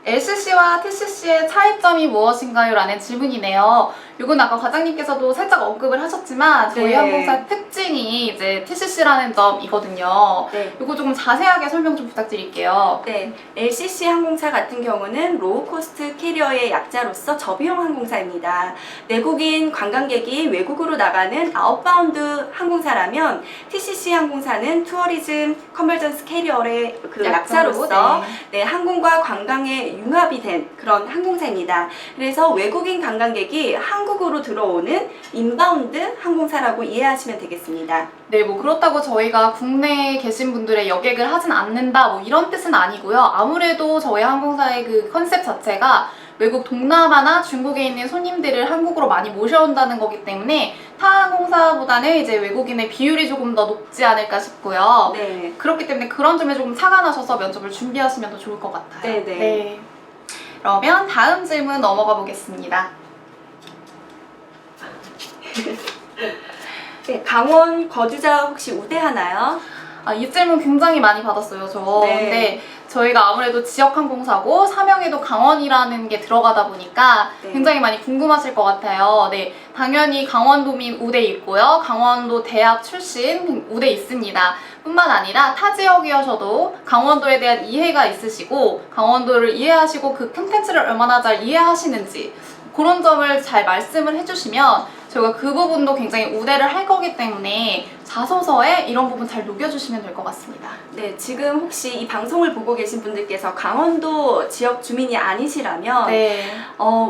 B: LCC와 TCC의 차이점이 무엇인가요? 라는 질문이네요. 이건 아까 과장님께서도 살짝 언급을 하셨지만 저희
C: 네.
B: 항공사 특징이 이제 TCC라는 점이거든요.
C: 네.
B: 이거 조금 자세하게 설명 좀 부탁드릴게요.
C: 네, LCC 항공사 같은 경우는 로우코스트 캐리어의 약자로서 저비용 항공사입니다. 내국인 관광객이 외국으로 나가는 아웃바운드 항공사라면 TCC 항공사는 투어리즘 컨버전스 캐리어의 그 약자로서 네, 항공과 관광의 융합이 된 그런 항공사입니다. 그래서 외국인 관광객이 한국으로 들어오는 인바운드 항공사라고 이해하시면 되겠습니다.
B: 네, 뭐 그렇다고 저희가 국내에 계신 분들의 여객을 하진 않는다 뭐 이런 뜻은 아니고요. 아무래도 저희 항공사의 그 컨셉 자체가 외국 동남아나 중국에 있는 손님들을 한국으로 많이 모셔온다는 거기 때문에 타 항공사보다는 이제 외국인의 비율이 조금 더 높지 않을까 싶고요.
C: 네.
B: 그렇기 때문에 그런 점에 조금 차가 나셔서 면접을 준비하시면 더 좋을 것 같아요.
C: 네네.
B: 네. 그러면 다음 질문 넘어가 보겠습니다.
C: 네, 강원 거주자 혹시 우대하나요?
B: 이 질문 굉장히 많이 받았어요, 저.
C: 네.
B: 근데 저희가 아무래도 지역항공사고 사명에도 강원이라는 게 들어가다 보니까
C: 네.
B: 굉장히 많이 궁금하실 것 같아요. 네, 당연히 강원도민 우대 있고요. 강원도 대학 출신 우대 있습니다. 뿐만 아니라 타 지역이어셔도 강원도에 대한 이해가 있으시고 강원도를 이해하시고 그 콘텐츠를 얼마나 잘 이해하시는지 그런 점을 잘 말씀을 해주시면 저희가 그 부분도 굉장히 우대를 할 거기 때문에 자소서에 이런 부분 잘 녹여주시면 될 것 같습니다.
C: 네, 지금 혹시 이 방송을 보고 계신 분들께서 강원도 지역 주민이 아니시라면
B: 네.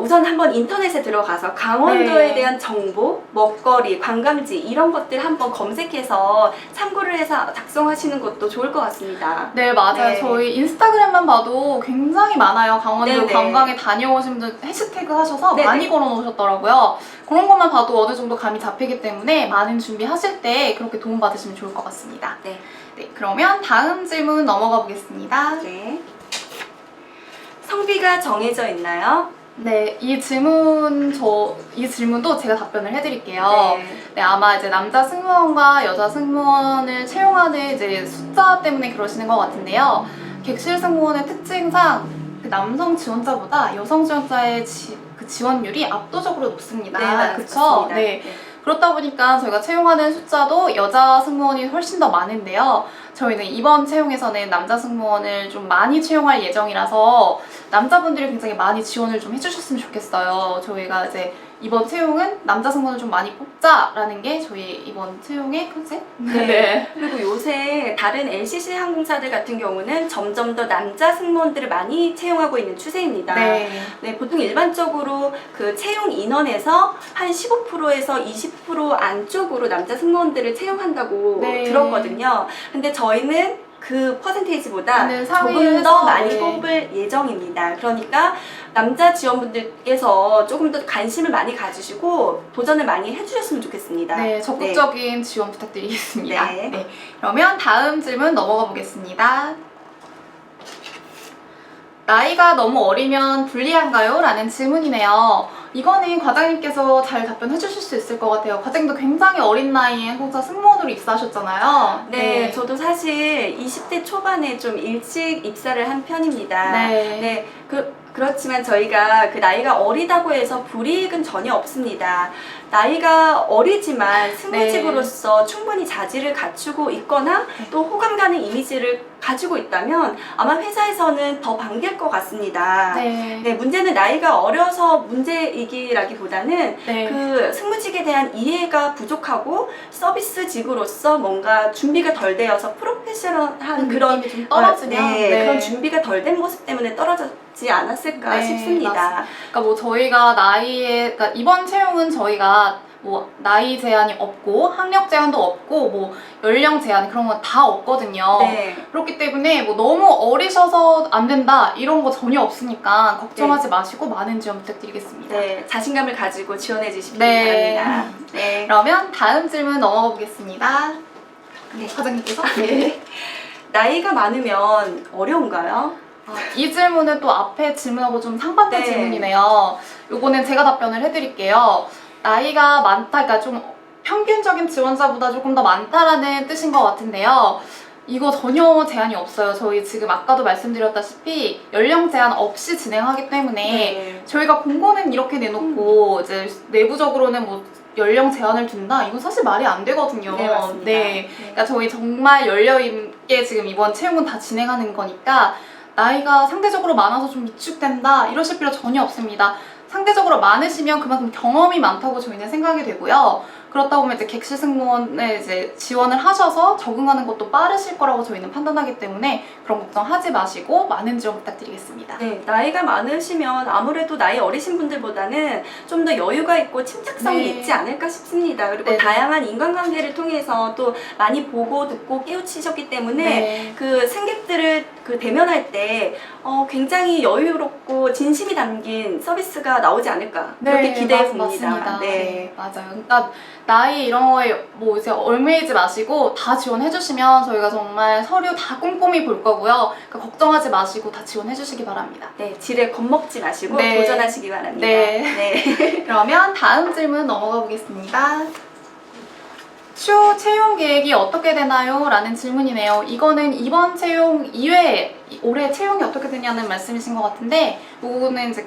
C: 우선 한번 인터넷에 들어가서 강원도에
B: 네.
C: 대한 정보, 먹거리, 관광지 이런 것들 한번 검색해서 참고를 해서 작성하시는 것도 좋을 것 같습니다.
B: 네, 맞아요.
C: 네.
B: 저희 인스타그램만 봐도 굉장히 많아요. 강원도
C: 네네.
B: 관광에 다녀오신 분들 해시태그 하셔서
C: 네네.
B: 많이 걸어 놓으셨더라고요. 그런 것만 봐도 어느 정도 감이 잡히기 때문에 많은 준비하실 때 그렇게 도움받으시면 좋을 것 같습니다.
C: 네.
B: 네, 그러면 다음 질문 넘어가 보겠습니다.
C: 네. 성비가 정해져 있나요?
B: 네, 이 질문도 제가 답변을 해드릴게요. 네, 아마 이제 남자 승무원과 여자 승무원을 채용하는 이제 숫자 때문에 그러시는 것 같은데요. 객실 승무원의 특징상 그 남성 지원자보다 여성 지원자의 그 지원율이 압도적으로 높습니다.
C: 네,
B: 그쵸?
C: 맞습니다.
B: 네. 그렇다 보니까 저희가 채용하는 숫자도 여자 승무원이 훨씬 더 많은데요. 저희는 이번 채용에서는 남자 승무원을 좀 많이 채용할 예정이라서 남자분들이 굉장히 많이 지원을 좀 해주셨으면 좋겠어요. 저희가 이제 이번 채용은 남자 승무원을 좀 많이 뽑자라는 게 저희 이번 채용의 컨셉?
C: 네. 그리고 요새 다른 LCC 항공사들 같은 경우는 점점 더 남자 승무원들을 많이 채용하고 있는 추세입니다.
B: 네.
C: 네, 보통 일반적으로 그 채용 인원에서 한 15%에서 20% 안쪽으로 남자 승무원들을 채용한다고
B: 네.
C: 들었거든요. 근데 저희는 그 퍼센테이지보다
B: 네,
C: 조금
B: 상위에서,
C: 더 많이
B: 네.
C: 뽑을 예정입니다. 그러니까 남자 지원분들께서 조금 더 관심을 많이 가지시고 도전을 많이 해주셨으면 좋겠습니다.
B: 네, 적극적인 지원 부탁드리겠습니다.
C: 네.
B: 그러면 다음 질문 넘어가 보겠습니다. 나이가 너무 어리면 불리한가요? 라는 질문이네요. 이거는 과장님께서 잘 답변해 주실 수 있을 것 같아요. 과장님도 굉장히 어린 나이에 항공사 승무원으로 입사하셨잖아요.
C: 네, 저도 사실 20대 초반에 좀 일찍 입사를 한 편입니다.
B: 네.
C: 그렇지만 저희가 그 나이가 어리다고 해서 불이익은 전혀 없습니다. 나이가 어리지만 승무직으로서 충분히 자질을 갖추고 있거나 또 호감 가는 이미지를 가지고 있다면 아마 회사에서는 더 반길 것 같습니다.
B: 네.
C: 문제는 나이가 어려서 문제이기라기보다는
B: 네.
C: 그 승무직에 대한 이해가 부족하고 서비스직으로서 뭔가 준비가 덜 되어서 프로페셔널한 그런
B: 느낌이 좀 떨어지면
C: 그런 준비가 덜 된 모습 때문에 떨어지지 않았을까
B: 네,
C: 싶습니다.
B: 맞습니다. 그러니까 뭐 저희가 그러니까 이번 채용은 저희가 뭐 나이 제한이 없고 학력 제한도 없고 뭐 연령 제한 그런 건 다 없거든요.
C: 네.
B: 그렇기 때문에 뭐 너무 어리셔서 안 된다 이런 거 전혀 없으니까 걱정하지 마시고 많은 지원 부탁드리겠습니다.
C: 네, 자신감을 가지고 지원해 주시기
B: 네.
C: 바랍니다. 네.
B: 그러면 다음 질문 넘어가 보겠습니다.
C: 네.
B: 과장님께서?
C: 네. 나이가 많으면 어려운가요?
B: 이 질문은 또 앞에 질문하고 좀 상반된
C: 네.
B: 질문이네요. 요거는 제가 답변을 해드릴게요. 나이가 많다, 그러니까 좀 평균적인 지원자보다 조금 더 많다라는 뜻인 것 같은데요. 이거 전혀 제한이 없어요. 저희 지금 아까도 말씀드렸다시피 연령 제한 없이 진행하기 때문에
C: 네.
B: 저희가 공고는 이렇게 내놓고 이제 내부적으로는 뭐 연령 제한을 둔다? 이건 사실 말이 안 되거든요.
C: 네, 맞습니다.
B: 네. 그러니까 저희 정말 열려있게 지금 이번 채용은 다 진행하는 거니까 나이가 상대적으로 많아서 좀 위축된다 이러실 필요 전혀 없습니다. 상대적으로 많으시면 그만큼 경험이 많다고 저희는 생각이 되고요. 그렇다 보면 이제 객실 승무원에 이제 지원을 하셔서 적응하는 것도 빠르실 거라고 저희는 판단하기 때문에 그런 걱정하지 마시고 많은 지원 부탁드리겠습니다.
C: 네, 나이가 많으시면 아무래도 나이 어리신 분들보다는 좀 더 여유가 있고 침착성이
B: 네.
C: 있지 않을까 싶습니다. 그리고
B: 네.
C: 다양한 인간관계를 통해서 또 많이 보고 듣고 깨우치셨기 때문에
B: 네.
C: 그 승객들을 그 대면할 때 굉장히 여유롭고 진심이 담긴 서비스가 나오지 않을까 그렇게 기대해 봅니다.
B: 맞습니다.
C: 네.
B: 네, 맞아요. 그러니까 나이 이런 거에 뭐 이제 얽매이지 마시고 다 지원해 주시면 저희가 정말 서류 다 꼼꼼히 볼 거고요. 그러니까 걱정하지 마시고 다 지원해 주시기 바랍니다.
C: 네, 지레 겁먹지 마시고
B: 네.
C: 도전하시기 바랍니다.
B: 네.
C: 네.
B: 그러면 다음 질문 넘어가 보겠습니다. 추후 채용 계획이 어떻게 되나요? 라는 질문이네요. 이거는 이번 채용 이외에 올해 채용이 어떻게 되냐는 말씀이신 것 같은데 이거는 이제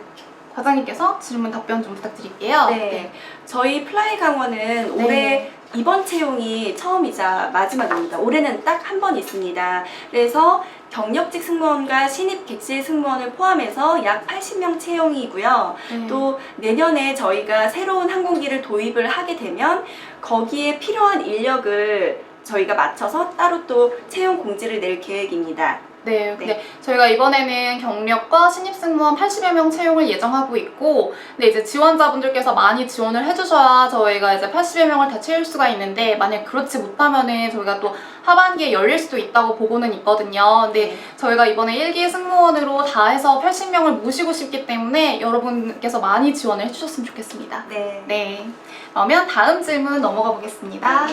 B: 과장님께서 질문 답변 좀 부탁드릴게요.
C: 네. 저희 플라이 강원은 올해 이번 채용이 처음이자 마지막입니다. 올해는 딱 한 번 있습니다. 그래서 경력직 승무원과 신입 객실 승무원을 포함해서 약 80명 채용이고요. 또 내년에 저희가 새로운 항공기를 도입을 하게 되면 거기에 필요한 인력을 저희가 맞춰서 따로 또 채용 공지를 낼 계획입니다.
B: 네, 근데 저희가 이번에는 경력과 신입 승무원 80여 명 채용을 예정하고 있고, 근데 이제 지원자분들께서 많이 지원을 해주셔야 저희가 이제 80여 명을 다 채울 수가 있는데, 만약 그렇지 못하면은 저희가 또 하반기에 열릴 수도 있다고 보고는 있거든요. 근데 저희가 이번에 1기 승무원으로 다 해서 80명을 모시고 싶기 때문에 여러분께서 많이 지원을 해주셨으면 좋겠습니다. 네. 그러면 다음 질문 넘어가 보겠습니다.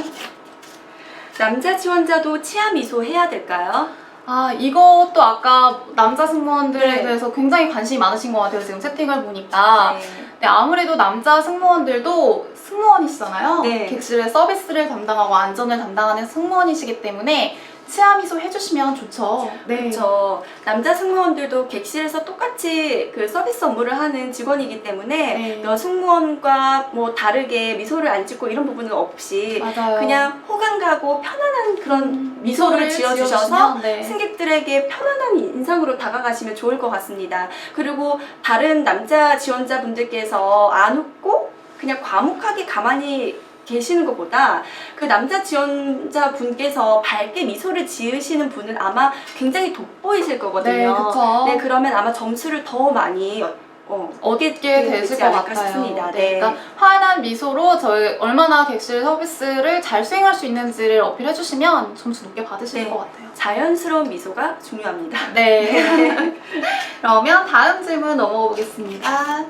C: 남자 지원자도 치아 미소 해야 될까요?
B: 아, 이것도 아까 남자 승무원들에
C: 네.
B: 대해서 굉장히 관심이 많으신 것 같아요. 지금 채팅을 보니까.
C: 네.
B: 네, 아무래도 남자 승무원들도 승무원이시잖아요.
C: 네.
B: 객실의 서비스를 담당하고 안전을 담당하는 승무원이시기 때문에 치아 미소 해주시면 좋죠.
C: 그렇죠. 남자 승무원들도 객실에서 똑같이 그 서비스 업무를 하는 직원이기 때문에
B: 네.
C: 여승무원과 뭐 다르게 미소를 안 짓고 이런 부분은 없이
B: 맞아요.
C: 그냥 호감 가고 편안한 그런 미소를 지어주셔서
B: 지어주시면, 네.
C: 승객들에게 편안한 인상으로 다가가시면 좋을 것 같습니다. 그리고 다른 남자 지원자분들께서 안 웃고 그냥 과묵하게 가만히 계시는 것보다 그 남자 지원자분께서 밝게 미소를 지으시는 분은 아마 굉장히 돋보이실 거거든요.
B: 네, 그쵸.
C: 네, 그러면 아마 점수를 더 많이
B: 얻게 되실 것
C: 않을까
B: 같아요.
C: 싶습니다.
B: 네. 그러니까 환한 미소로 저희 얼마나 객실 서비스를 잘 수행할 수 있는지를 어필해 주시면 점수 높게 받으실
C: 네.
B: 것 같아요.
C: 자연스러운 미소가 중요합니다.
B: 네. 그러면 다음 질문 넘어가 보겠습니다.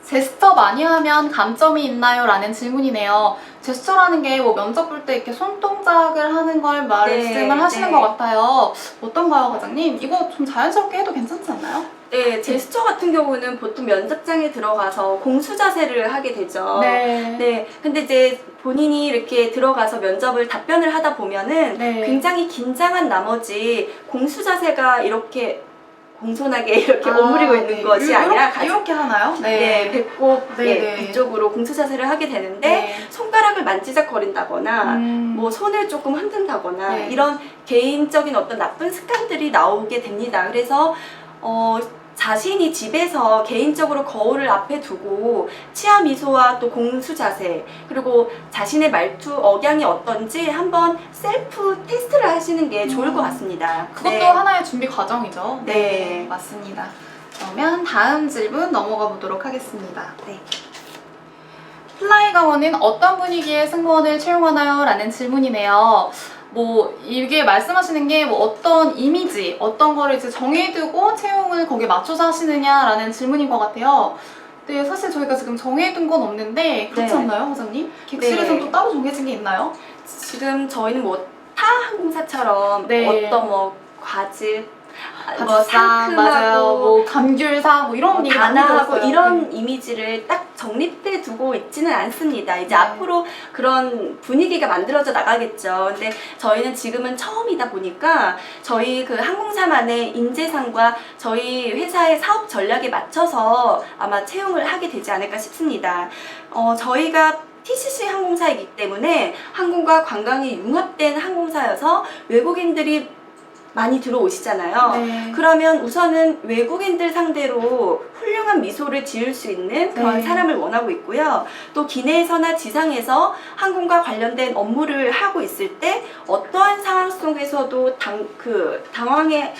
B: 제스처 많이 하면 감점이 있나요? 라는 질문이네요. 제스처라는 게 뭐 면접 볼 때 이렇게 손동작을 하는 걸 말씀을 하시는 것 같아요. 어떤가요, 과장님? 이거 좀 자연스럽게 해도 괜찮지 않나요?
C: 네, 제스처 같은 경우는 보통 면접장에 들어가서 공수 자세를 하게 되죠. 네, 근데 이제 본인이 이렇게 들어가서 면접을 답변을 하다 보면은
B: 네.
C: 굉장히 긴장한 나머지 공수 자세가 이렇게 공손하게 이렇게 오므리고 있는 것이 아니라
B: 이렇게 하나요?
C: 네, 배꼽
B: 네.
C: 이쪽으로 공수 자세를 하게 되는데
B: 네.
C: 손가락을 만지작거린다거나 뭐 손을 조금 흔든다거나
B: 네.
C: 이런 개인적인 어떤 나쁜 습관들이 나오게 됩니다. 그래서 자신이 집에서 개인적으로 거울을 앞에 두고 치아 미소와 또 공수 자세 그리고 자신의 말투 억양이 어떤지 한번 셀프 테스트를 하시는 게 좋을 것 같습니다.
B: 그것도
C: 네.
B: 하나의 준비 과정이죠.
C: 네.
B: 맞습니다. 그러면 다음 질문 넘어가 보도록 하겠습니다.
C: 네.
B: 플라이 강원은 어떤 분위기의 승무원을 채용하나요? 라는 질문이네요. 뭐 이게 말씀하시는 게 뭐 어떤 이미지, 어떤 거를 이제 정해두고 채용을 거기에 맞춰서 하시느냐라는 질문인 것 같아요. 네, 사실 저희가 지금 정해둔 건 없는데 그렇지
C: 네.
B: 않나요, 과장님? 객실에서는
C: 네.
B: 또 따로 정해진 게 있나요?
C: 지금 저희는 뭐 타 항공사처럼
B: 네.
C: 어떤 뭐 과즙, 뭐
B: 바지상, 맞아요.
C: 상큼하고
B: 뭐 감귤사 뭐 이런 얘기 많이
C: 단아하고
B: 들었어요.
C: 이런 이미지를 딱 정립돼 두고 있지는 않습니다. 이제
B: 네.
C: 앞으로 그런 분위기가 만들어져 나가겠죠. 근데 저희는 지금은 처음이다 보니까 저희 그 항공사만의 인재상과 저희 회사의 사업 전략에 맞춰서 아마 채용을 하게 되지 않을까 싶습니다. 저희가 TCC 항공사이기 때문에 항공과 관광이 융합된 항공사여서 외국인들이 많이 들어오시잖아요.
B: 네.
C: 그러면 우선은 외국인들 상대로 훌륭한 미소를 지을 수 있는 그런
B: 네.
C: 사람을 원하고 있고요. 또 기내에서나 지상에서 항공과 관련된 업무를 하고 있을 때 어떠한 상황 속에서도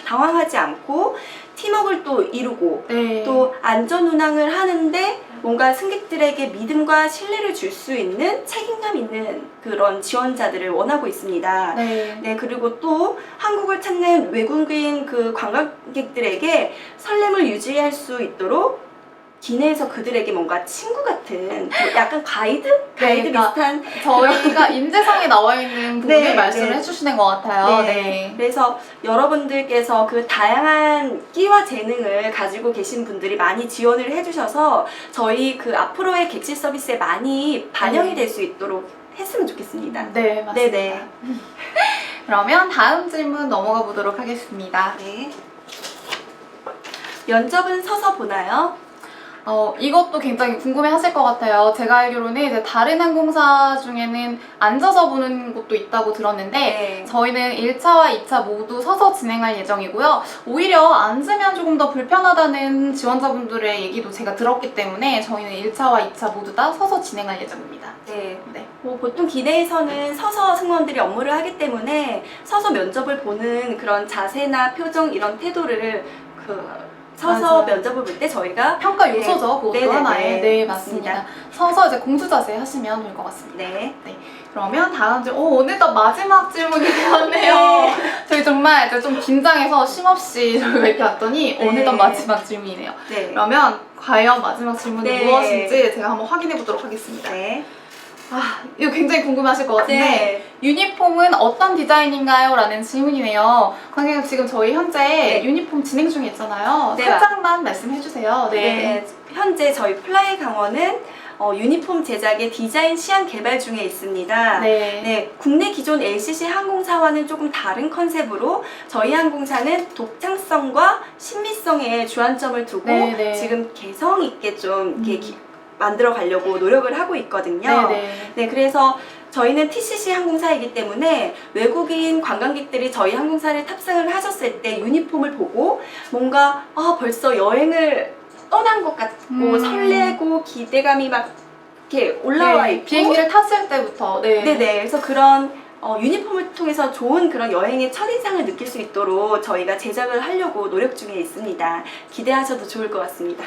C: 당황하지 않고 팀워크를 또 이루고
B: 네.
C: 또 안전 운항을 하는데 뭔가 승객들에게 믿음과 신뢰를 줄 수 있는 책임감 있는 그런 지원자들을 원하고 있습니다.
B: 네.
C: 네, 그리고 또 한국을 찾는 외국인 그 관광객들에게 설렘을 유지할 수 있도록 기내에서 그들에게 뭔가 친구 같은 뭐 약간 가이드
B: 그러니까
C: 비슷한
B: 저희가 인재상에 나와 있는 부분을
C: 네,
B: 말씀을
C: 네.
B: 해주시는 것 같아요.
C: 네. 그래서 여러분들께서 그 다양한 끼와 재능을 가지고 계신 분들이 많이 지원을 해주셔서 저희 그 앞으로의 객실 서비스에 많이 반영이
B: 네.
C: 될 수 있도록 했으면 좋겠습니다.
B: 네, 맞습니다.
C: 네네.
B: 그러면 다음 질문 넘어가 보도록 하겠습니다.
C: 네. 면접은 서서 보나요?
B: 이것도 굉장히 궁금해 하실 것 같아요. 제가 알기로는 이제 다른 항공사 중에는 앉아서 보는 곳도 있다고 들었는데,
C: 네.
B: 저희는 1차와 2차 모두 서서 진행할 예정이고요. 오히려 앉으면 조금 더 불편하다는 지원자분들의 얘기도 제가 들었기 때문에 저희는 1차와 2차 모두 다 서서 진행할 예정입니다.
C: 네.
B: 네.
C: 뭐 보통 기내에서는 서서 승무원들이 업무를 하기 때문에 서서 면접을 보는 그런 자세나 표정 이런 태도를 서서
B: 맞아요.
C: 면접을 볼 때 저희가
B: 평가 요소죠. 그것도
C: 네네네.
B: 하나의. 네, 맞습니다. 서서 이제 공수 자세 하시면 될 것 같습니다.
C: 네.
B: 그러면 다음 어느덧 마지막 질문이 되었네요.
C: 네.
B: 저희 정말 이제 좀 긴장해서 쉼없이 저희가 이렇게 왔더니
C: 네.
B: 어느덧 마지막 질문이네요.
C: 네.
B: 그러면 과연 마지막 질문이
C: 네.
B: 무엇인지 제가 한번 확인해 보도록 하겠습니다.
C: 네.
B: 이거 굉장히 궁금하실 것 같은데
C: 네.
B: 유니폼은 어떤 디자인인가요? 라는 질문이네요. 관객님 지금 저희 현재
C: 네.
B: 유니폼 진행 중에 있잖아요.
C: 네.
B: 살짝만 말씀해 주세요.
C: 네. 현재 저희 플라이 강원은 유니폼 제작의 디자인 시안 개발 중에 있습니다.
B: 네.
C: 네, 국내 기존 LCC 항공사와는 조금 다른 컨셉으로 저희 항공사는 독창성과 신미성에 주안점을 두고
B: 네.
C: 지금 개성 있게 좀 이렇게 만들어 가려고 노력을 하고 있거든요.
B: 네.
C: 네, 그래서 저희는 TCC 항공사이기 때문에 외국인 관광객들이 저희 항공사를 탑승을 하셨을 때 유니폼을 보고 뭔가 벌써 여행을 떠난 것 같고 설레고 기대감이 막 이렇게 올라와
B: 네,
C: 있고
B: 비행기를 탔을 때부터
C: 네네. 그래서 그런 유니폼을 통해서 좋은 그런 여행의 첫인상을 느낄 수 있도록 저희가 제작을 하려고 노력 중에 있습니다. 기대하셔도 좋을 것 같습니다.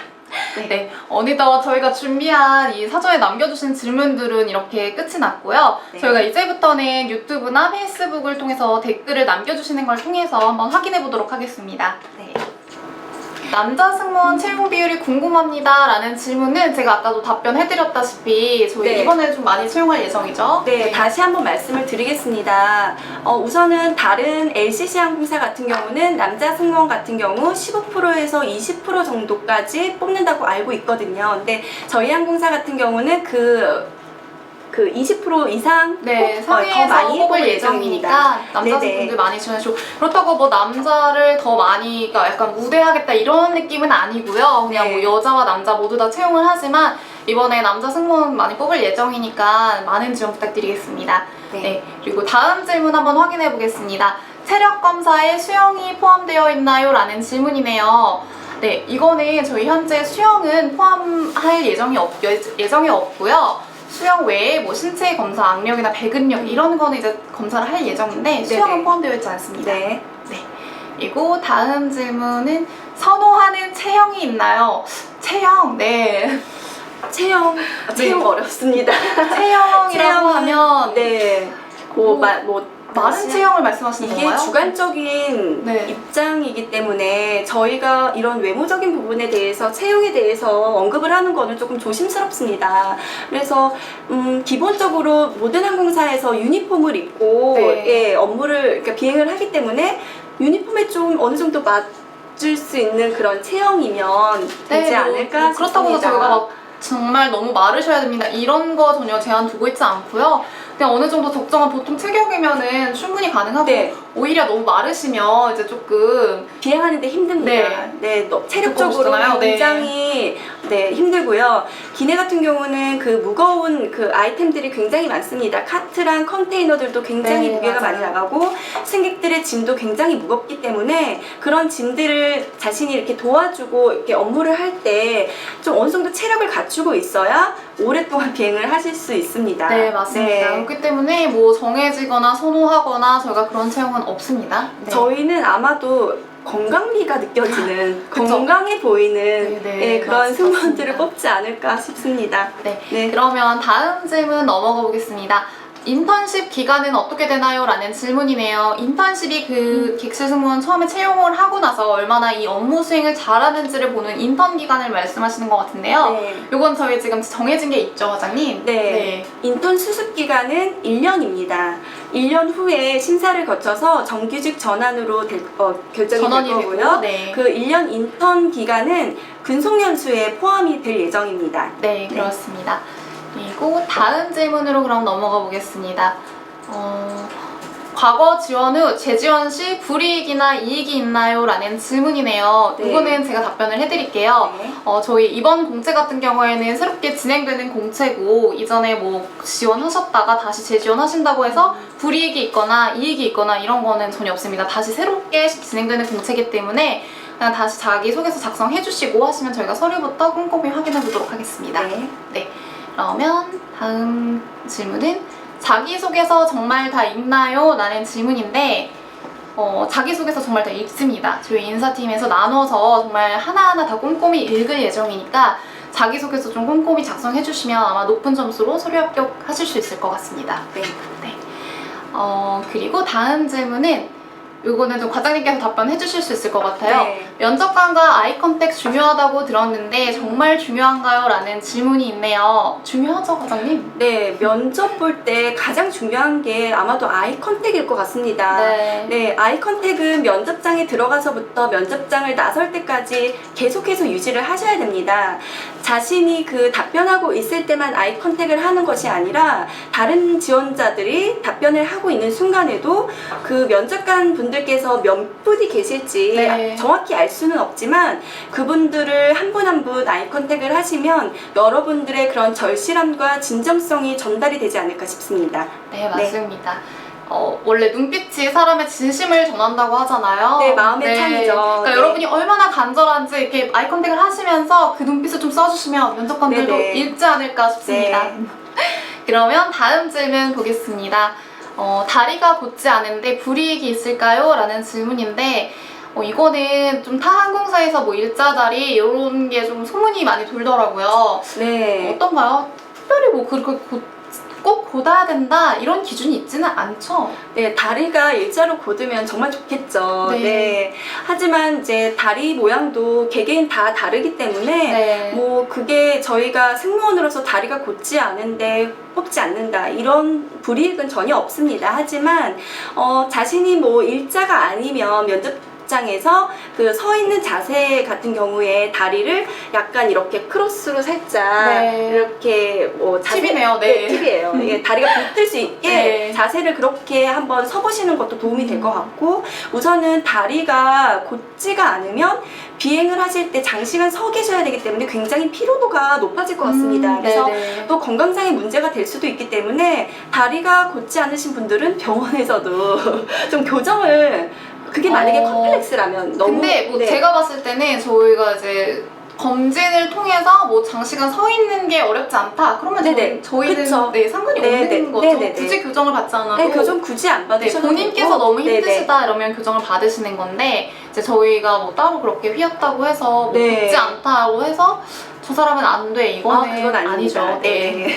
B: 네, 어느덧 저희가 준비한 이 사전에 남겨주신 질문들은 이렇게 끝이 났고요.
C: 네.
B: 저희가 이제부터는 유튜브나 페이스북을 통해서 댓글을 남겨주시는 걸 통해서 한번 확인해 보도록 하겠습니다.
C: 네.
B: 남자 승무원 채용 비율이 궁금합니다 라는 질문은 제가 아까도 답변해드렸다시피 저희
C: 네.
B: 이번에 좀 많이 채용할 예정이죠.
C: 네, 다시 한번 말씀을 드리겠습니다. 우선은 다른 LCC 항공사 같은 경우는 남자 승무원 같은 경우 15%에서 20% 정도까지 뽑는다고 알고 있거든요. 근데 저희 항공사 같은 경우는 그 20% 이상
B: 네,
C: 더
B: 상위에서
C: 많이
B: 뽑을 예정이니까 남자분들
C: 네네.
B: 많이 지원해주고 그렇다고 뭐 남자를 더 많이 그러니까 약간 우대하겠다 이런 느낌은 아니고요. 그냥
C: 네.
B: 뭐 여자와 남자 모두 다 채용을 하지만 이번에 남자 승무원 많이 뽑을 예정이니까 많은 지원 부탁드리겠습니다.
C: 네.
B: 네, 그리고 다음 질문 한번 확인해 보겠습니다. 체력 검사에 수영이 포함되어 있나요? 라는 질문이네요. 네, 이거는 저희 현재 수영은 포함할 예정이 없고요. 수영 외에 뭐 신체 검사, 악력이나 배근력 이런 거는 이제 검사를 할 예정인데 수영은
C: 네네.
B: 포함되어 있지 않습니다.
C: 네.
B: 그리고 다음 질문은 선호하는 체형이 있나요? 체형, 네.
C: 채용 어렵습니다.
B: 체형이라고
C: 체형은,
B: 하면
C: 네.
B: 마른 체형을 말씀하시는
C: 이게
B: 건가요?
C: 주관적인
B: 네.
C: 입장이기 때문에 저희가 이런 외모적인 부분에 대해서 체형에 대해서 언급을 하는 거는 조금 조심스럽습니다. 그래서 기본적으로 모든 항공사에서 유니폼을 입고
B: 네.
C: 업무를 그러니까 비행을 하기 때문에 유니폼에 좀 어느 정도 맞을 수 있는 그런 체형이면 되지 않을까
B: 그렇다고 해서
C: 싶습니다.
B: 저희가 막 정말 너무 마르셔야 됩니다. 이런 거 전혀 제한 두고 있지 않고요. 그냥 어느 정도 적정한 보통 체격이면은 충분히 가능하고
C: 네.
B: 오히려 너무 마르시면 이제 조금
C: 비행하는데 힘듭니다.
B: 네.
C: 체력적으로
B: 두꺼우시잖아요. 네.
C: 굉장히 힘들고요. 기내 같은 경우는 그 무거운 그 아이템들이 굉장히 많습니다. 카트랑 컨테이너들도 굉장히
B: 네,
C: 무게가
B: 맞아요.
C: 많이 나가고 승객들의 짐도 굉장히 무겁기 때문에 그런 짐들을 자신이 이렇게 도와주고 이렇게 업무를 할 때 좀 어느 정도 체력을 갖추고 있어야 오랫동안 비행을 하실 수 있습니다.
B: 네, 맞습니다.
C: 네.
B: 그렇기 때문에 뭐 정해지거나 선호하거나 저희가 그런 체형은 없습니다. 네.
C: 저희는 아마도 건강미가 느껴지는
B: 그쵸?
C: 건강해 보이는
B: 네,
C: 그런 승무원들을
B: 맞습니다.
C: 뽑지 않을까 싶습니다.
B: 네.
C: 네.
B: 그러면 다음 질문 넘어가 보겠습니다. 인턴십 기간은 어떻게 되나요? 라는 질문이네요. 인턴십이 그 객실 승무원 처음에 채용을 하고 나서 얼마나 이 업무 수행을 잘하는지를 보는 인턴 기간을 말씀하시는 것 같은데요.
C: 네.
B: 요건 저희 지금 정해진 게 있죠, 과장님?
C: 네. 인턴 수습 기간은 1년입니다. 1년 후에 심사를 거쳐서 정규직 전환으로 결정이
B: 전원이
C: 될 거고요.
B: 되고, 네.
C: 그 1년 인턴 기간은 근속연수에 포함이 될 예정입니다.
B: 네, 그렇습니다. 그리고 다음 질문으로 그럼 넘어가 보겠습니다. 과거 지원 후 재지원 시 불이익이나 이익이 있나요? 라는 질문이네요.
C: 네.
B: 이거는 제가 답변을 해드릴게요.
C: 네.
B: 저희 이번 공채 같은 경우에는 새롭게 진행되는 공채고 이전에 뭐 지원하셨다가 다시 재지원하신다고 해서 불이익이 있거나 이익이 있거나 이런 거는 전혀 없습니다. 다시 새롭게 진행되는 공채이기 때문에 그냥 다시 자기소개서 작성해주시고 하시면 저희가 서류부터 꼼꼼히 확인해 보도록 하겠습니다.
C: 네.
B: 그러면 다음 질문은 자기소개서 정말 다 읽나요? 라는 질문인데 자기소개서 정말 다 읽습니다. 저희 인사팀에서 나눠서 정말 하나하나 다 꼼꼼히 읽을 예정이니까 자기소개서 좀 꼼꼼히 작성해 주시면 아마 높은 점수로 서류 합격하실 수 있을 것 같습니다.
C: 네.
B: 그리고 다음 질문은 요거는 좀 과장님께서 답변해 주실 수 있을 것 같아요.
C: 네.
B: 면접관과 아이 컨택 중요하다고 들었는데 정말 중요한가요? 라는 질문이 있네요. 중요하죠, 과장님?
C: 네, 면접 볼 때 가장 중요한 게 아마도 아이 컨택일 것 같습니다. 네, 아이 컨택은 면접장에 들어가서부터 면접장을 나설 때까지 계속해서 유지를 하셔야 됩니다. 자신이 그 답변하고 있을 때만 아이 컨택을 하는 것이 아니라 다른 지원자들이 답변을 하고 있는 순간에도 그 면접관 분들께서 몇 분이 계실지
B: 네.
C: 정확히 알 수는 없지만 그분들을 한 분 한 분 아이 컨택을 하시면 여러분들의 그런 절실함과 진정성이 전달이 되지 않을까 싶습니다.
B: 네, 맞습니다. 원래 눈빛이 사람의 진심을 전한다고 하잖아요.
C: 네, 마음의 창이죠.
B: 그러니까
C: 네.
B: 여러분이 얼마나 간절한지 이렇게 아이 컨택을 하시면서 그 눈빛을 좀 써주시면 면접관들도
C: 네네.
B: 읽지 않을까 싶습니다.
C: 네.
B: 그러면 다음 질문 보겠습니다. 다리가 곧지 않은데 불이익이 있을까요? 라는 질문인데 이거는 좀 타 항공사에서 뭐 일자다리 이런 게 좀 소문이 많이 돌더라고요.
C: 네.
B: 어떤가요? 특별히 뭐 그렇게 꼭 곧아야 된다 이런 기준이 있지는 않죠.
C: 네, 다리가 일자로 곧으면 정말 좋겠죠.
B: 네.
C: 네. 하지만 이제 다리 모양도 개개인 다 다르기 때문에
B: 네.
C: 뭐 그게 저희가 승무원으로서 다리가 곧지 않은데 뽑지 않는다 이런 불이익은 전혀 없습니다. 하지만 자신이 뭐 일자가 아니면 면접장에서 그 서 있는 자세 같은 경우에 다리를 약간 이렇게 크로스로 살짝
B: 네.
C: 이렇게 뭐
B: 팁이네요. 네.
C: 팁이에요. 이게 다리가 붙을 수 있게
B: 네.
C: 자세를 그렇게 한번 서보시는 것도 도움이 될 것 같고 우선은 다리가 곧지가 않으면 비행을 하실 때 장시간 서 계셔야 되기 때문에 굉장히 피로도가 높아질 것 같습니다. 그래서
B: 네네.
C: 또 건강상의 문제가 될 수도 있기 때문에 다리가 곧지 않으신 분들은 병원에서도 좀 교정을 그게 만약에 컴플렉스라면 너무
B: 근데 뭐
C: 네.
B: 제가 봤을 때는 저희가 이제 검진을 통해서 뭐 장시간 서 있는 게 어렵지 않다. 그러면
C: 네네.
B: 저희는
C: 그쵸.
B: 네, 상관이
C: 네네.
B: 없는 거죠.
C: 네네네.
B: 굳이 교정을 받지 않아도
C: 네, 교정 굳이 안
B: 네,
C: 받으셔도
B: 본인께서
C: 되고.
B: 너무
C: 네네.
B: 힘드시다 이러면 교정을 받으시는 건데 이제 저희가 뭐 따로 그렇게 휘었다고 해서 뭐
C: 네.
B: 굳지 않다고 해서 저 사람은 안 돼 이거는
C: 그건 아닙니다.
B: 아니죠. 네.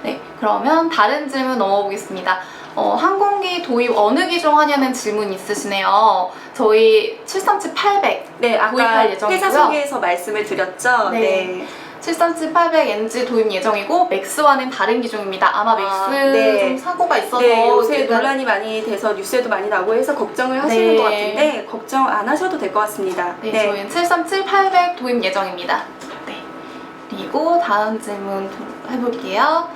B: 네, 그러면 다른 질문 넘어보겠습니다. 항공기 도입 어느 기종 하냐는 질문 있으시네요. 저희 737-800
C: 네,
B: 도입할
C: 아까
B: 예정이고요.
C: 회사 소개에서 말씀을 드렸죠.
B: 네.
C: 네.
B: 737-800NG 도입 예정이고 맥스와는 다른 기종입니다. 아마 맥스
C: 네.
B: 좀 사고가 있어서
C: 네, 요새
B: 일단
C: 논란이 많이 돼서 뉴스에도 많이 나고 해서 걱정을 하시는
B: 네.
C: 것 같은데 걱정 안 하셔도 될 것 같습니다.
B: 네, 저희는 737-800 도입 예정입니다. 네. 그리고 다음 질문 해볼게요.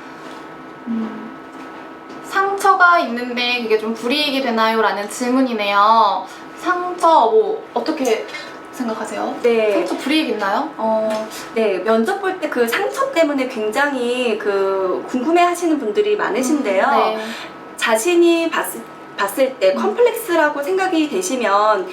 B: 상처가 있는데 그게 좀 불이익이 되나요? 라는 질문이네요. 상처 뭐 어떻게 생각하세요?
C: 네.
B: 상처 불이익 있나요?
C: 네, 면접 볼 때 그 상처 때문에 굉장히 그 궁금해 하시는 분들이 많으신데요.
B: 네.
C: 자신이 봤을 때 컴플렉스라고 생각이 되시면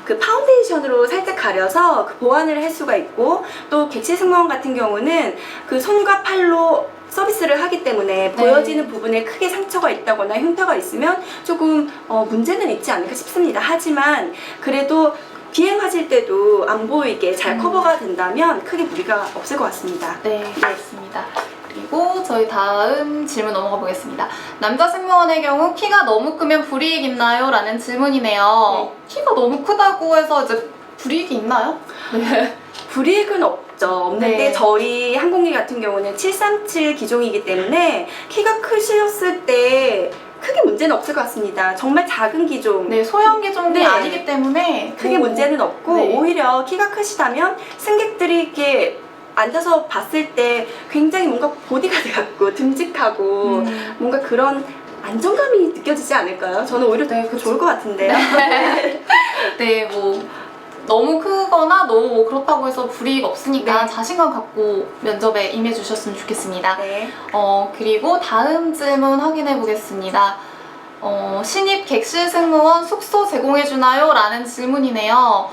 C: 그 파운데이션으로 살짝 가려서 그 보완을 할 수가 있고 또 객실 승무원 같은 경우는 그 손과 팔로 서비스를 하기 때문에 보여지는 부분에 크게 상처가 있다거나 흉터가 있으면 조금 문제는 있지 않을까 싶습니다. 하지만 그래도 비행하실 때도 안 보이게 잘 커버가 된다면 크게 무리가 없을 것 같습니다.
B: 네, 알겠습니다. 그리고 저희 다음 질문 넘어가 보겠습니다. 남자 승무원의 경우 키가 너무 크면 불이익 있나요? 라는 질문이네요. 키가 너무 크다고 해서 이제 불이익이 있나요? 네.
C: 불이익은 없는데
B: 네.
C: 저희 항공기 같은 경우는 737 기종이기 때문에 키가 크셨을 때 크게 문제는 없을 것 같습니다. 정말 작은 기종
B: 네, 소형 기종이
C: 네.
B: 아니기 때문에
C: 크게 문제는 없고
B: 네.
C: 오히려 키가 크시다면 승객들이 이렇게 앉아서 봤을 때 굉장히 뭔가 보디가드 같고 듬직하고 뭔가 그런 안정감이 느껴지지 않을까요? 저는 오히려
B: 네,
C: 더 좋을 것 같은데요.
B: 네, 뭐 너무 크거나 너무 뭐 그렇다고 해서 불이익 없으니까
C: 네.
B: 자신감 갖고 면접에 임해 주셨으면 좋겠습니다.
C: 네.
B: 그리고 다음 질문 확인해 보겠습니다. 신입 객실 승무원 숙소 제공해 주나요? 라는 질문이네요.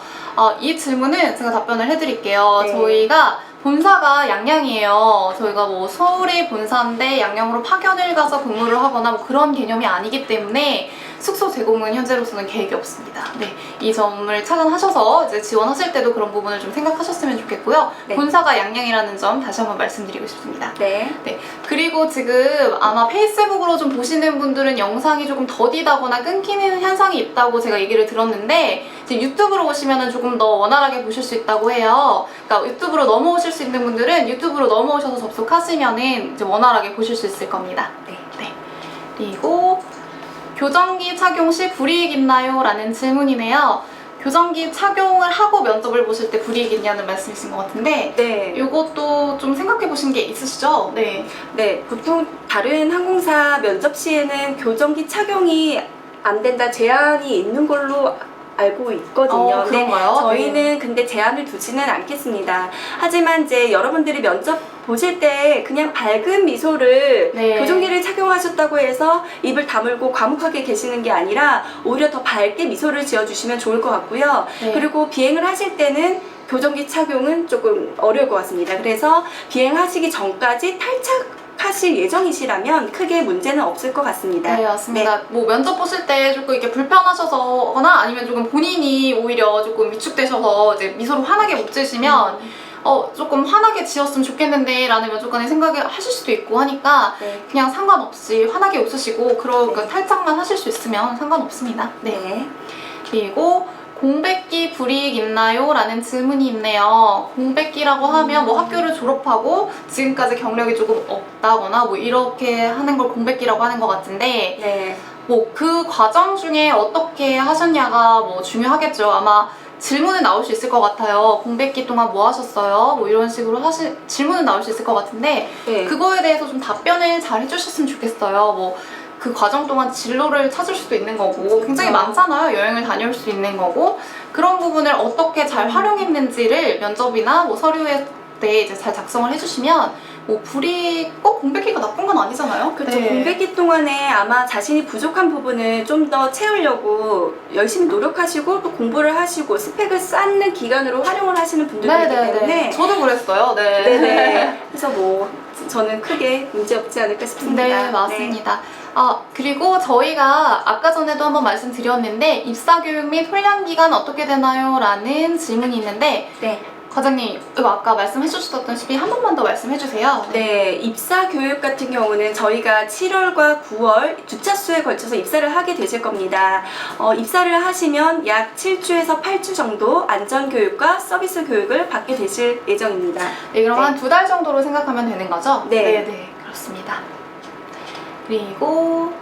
B: 이 질문은 제가 답변을 해드릴게요.
C: 네.
B: 저희가 본사가 양양이에요. 저희가 뭐 서울이 본사인데 양양으로 파견을 가서 근무를 하거나 뭐 그런 개념이 아니기 때문에 숙소 제공은 현재로서는 계획이 없습니다. 네, 이 점을 착안하셔서 이제 지원하실 때도 그런 부분을 좀 생각하셨으면 좋겠고요.
C: 네.
B: 본사가 양양이라는 점 다시 한번 말씀드리고 싶습니다.
C: 네.
B: 네, 그리고 지금 아마 페이스북으로 좀 보시는 분들은 영상이 조금 더디다거나 끊기는 현상이 있다고 제가 얘기를 들었는데 이제 유튜브로 오시면 조금 더 원활하게 보실 수 있다고 해요. 그러니까 유튜브로 넘어오실 수 있는 분들은 유튜브로 넘어오셔서 접속하시면은 이제 원활하게 보실 수 있을 겁니다.
C: 네.
B: 네. 그리고 교정기 착용 시 불이익 있나요? 라는 질문이네요. 교정기 착용을 하고 면접을 보실 때 불이익 있냐는 말씀이신 것 같은데
C: 네.
B: 이것도 좀 생각해 보신 게 있으시죠? 네.
C: 네, 보통 다른 항공사 면접 시에는 교정기 착용이 안 된다 제한이 있는 걸로 알고 있거든요. 근데
B: 그런가요?
C: 저희는 근데 제한을 두지는 않겠습니다. 하지만 이제 여러분들이 면접 보실 때 그냥 밝은 미소를
B: 네.
C: 교정기를 착용하셨다고 해서 입을 다물고 과묵하게 계시는 게 아니라 오히려 더 밝게 미소를 지어주시면 좋을 것 같고요.
B: 네.
C: 그리고 비행을 하실 때는 교정기 착용은 조금 어려울 것 같습니다. 그래서 비행하시기 전까지 탈착하실 예정이시라면 크게 문제는 없을 것 같습니다.
B: 네, 맞습니다. 뭐 면접 보실 때 조금 이렇게 불편하셔서거나 아니면 조금 본인이 오히려 조금 위축되셔서 이제 미소를 환하게 못 지으시면 조금 환하게 지었으면 좋겠는데 라는 면접관의 생각을 하실 수도 있고 하니까
C: 네.
B: 그냥 상관없이 환하게 웃으시고 그러니까
C: 네.
B: 탈착만 하실 수 있으면 상관없습니다. 네.
C: 네.
B: 그리고 공백기 불이익 있나요? 라는 질문이 있네요. 공백기라고 하면 뭐 학교를 졸업하고 지금까지 경력이 조금 없다거나 뭐 이렇게 하는 걸 공백기라고 하는 것 같은데
C: 네.
B: 뭐 그 과정 중에 어떻게 하셨냐가 뭐 중요하겠죠. 아마 질문은 나올 수 있을 것 같아요. 공백기 동안 뭐 하셨어요? 뭐 이런 식으로 질문은 나올 수 있을 것 같은데
C: 네.
B: 그거에 대해서 좀 답변을 잘 해주셨으면 좋겠어요. 뭐 그 과정 동안 진로를 찾을 수도 있는 거고 굉장히 많잖아요. 여행을 다녀올 수 있는 거고 그런 부분을 어떻게 잘 활용했는지를 면접이나 뭐 서류에 때 이제 잘 작성을 해주시면 뭐 꼭 공백기가 나쁜 건 아니잖아요.
C: 그렇죠.
B: 네.
C: 공백기 동안에 아마 자신이 부족한 부분을 좀 더 채우려고 열심히 노력하시고 또 공부를 하시고 스펙을 쌓는 기간으로 활용을 하시는 분들도 있기 때문에
B: 저도 그랬어요. 네.
C: 네네. 그래서 뭐 저는 크게 문제 없지 않을까 싶습니다.
B: 네, 맞습니다. 그리고 저희가 아까 전에도 한번 말씀드렸는데 입사교육 및 훈련기간 어떻게 되나요? 라는 질문이 있는데
C: 네.
B: 과장님, 이거 아까 말씀해 주셨다시피 한 번만 더 말씀해 주세요.
C: 네, 입사 교육 같은 경우는 저희가 7월과 9월 두 차수에 걸쳐서 입사를 하게 되실 겁니다. 입사를 하시면 약 7주에서 8주 정도 안전 교육과 서비스 교육을 받게 되실 예정입니다.
B: 네, 그럼
C: 네.
B: 한 2달 정도로 생각하면 되는 거죠?
C: 네.
B: 네, 그렇습니다. 그리고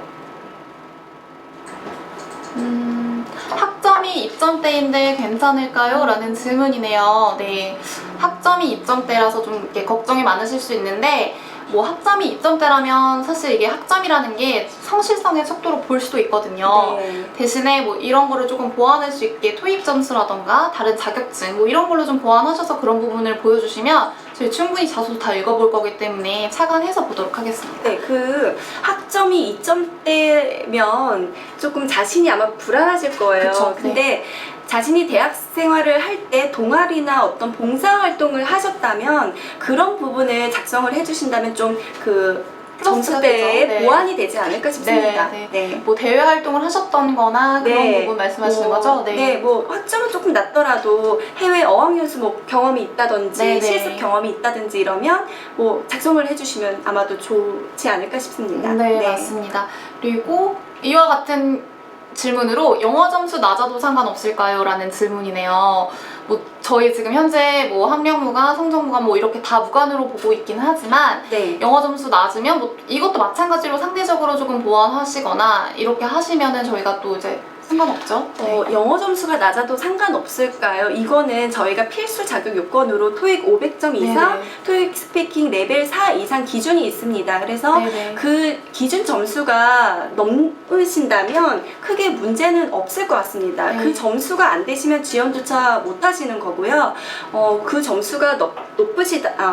B: 학점이 입점대인데 괜찮을까요? 라는 질문이네요. 네, 학점이 입점대라서 좀 이렇게 걱정이 많으실 수 있는데 뭐 학점이 입점대라면 사실 이게 학점이라는 게 성실성의 척도로 볼 수도 있거든요.
C: 네.
B: 대신에 뭐 이런 거를 조금 보완할 수 있게 토익 점수라던가 다른 자격증 뭐 이런 걸로 좀 보완하셔서 그런 부분을 보여주시면 저희 충분히 자소 다 읽어볼 거기 때문에 차관해서 보도록 하겠습니다.
C: 네, 그 학점이 2점대면 조금 자신이 아마 불안하실 거예요.
B: 그쵸,
C: 근데 자신이 대학 생활을 할 때 동아리나 어떤 봉사 활동을 하셨다면 그런 부분을 작성을 해주신다면 좀 그 점수대에
B: 되죠. 네.
C: 보완이 되지 않을까 싶습니다.
B: 네. 뭐 대외 활동을 하셨던 거나 그런
C: 네.
B: 부분 말씀하시는
C: 뭐,
B: 거죠?
C: 네, 뭐 학점은 조금 낮더라도 해외 어학연수 뭐 경험이 있다든지
B: 네, 네.
C: 실습 경험이 있다든지 이러면 뭐 작성을 해주시면 아마도 좋지 않을까 싶습니다.
B: 네, 맞습니다. 그리고 이와 같은 질문으로 영어 점수 낮아도 상관없을까요? 라는 질문이네요. 뭐 저희 지금 현재 뭐 학력무가 성적무가 뭐 이렇게 다 무관으로 보고 있긴 하지만
C: 네.
B: 영어 점수 낮으면 뭐 이것도 마찬가지로 상대적으로 조금 보완하시거나 이렇게 하시면은 저희가 또 이제 상관없죠?
C: 영어 점수가 낮아도 상관없을까요? 이거는 저희가 필수 자격 요건으로 토익 500점 이상,
B: 네네.
C: 토익 스피킹 레벨 4 이상 기준이 있습니다. 그래서
B: 네네.
C: 그 기준 점수가 넘으신다면 크게 문제는 없을 것 같습니다.
B: 네.
C: 그 점수가 안 되시면 지원조차 못 하시는 거고요. 그 점수가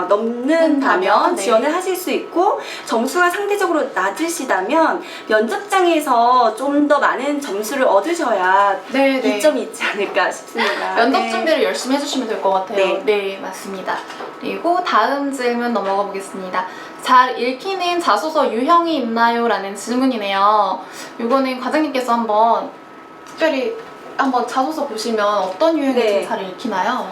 C: 넘는다면
B: 네.
C: 지원을 하실 수 있고, 점수가 상대적으로 낮으시다면 면접장에서 좀 더 많은 점수를 얻으셔야
B: 네네.
C: 이점이 있지 않을까 싶습니다.
B: 면접
C: 네.
B: 준비를 열심히 해주시면 될 것 같아요.
C: 네.
B: 네, 맞습니다. 그리고 다음 질문 넘어가 보겠습니다. 잘 읽히는 자소서 유형이 있나요? 라는 질문이네요. 이거는 과장님께서 한번 특별히 한번 자소서 보시면 어떤 유형이
C: 네.
B: 좀 잘 읽히나요?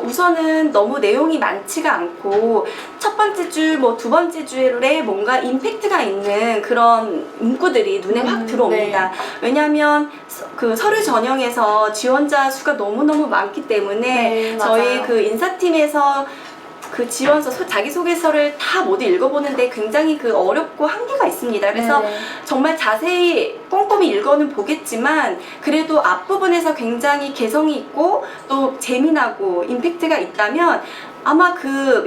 C: 우선은 너무 내용이 많지가 않고 첫 번째 주, 두 번째 주에 뭔가 임팩트가 있는 그런 문구들이 눈에 확 들어옵니다. 왜냐하면 그 서류 전형에서 지원자 수가 너무너무 많기 때문에
B: 네,
C: 저희
B: 맞아요.
C: 그 인사팀에서 그 지원서, 자기소개서를 다 모두 읽어보는데 굉장히 그 어렵고 한계가 있습니다. 그래서
B: 네네.
C: 정말 자세히 꼼꼼히 읽어는 보겠지만 그래도 앞부분에서 굉장히 개성이 있고 또 재미나고 임팩트가 있다면 아마 그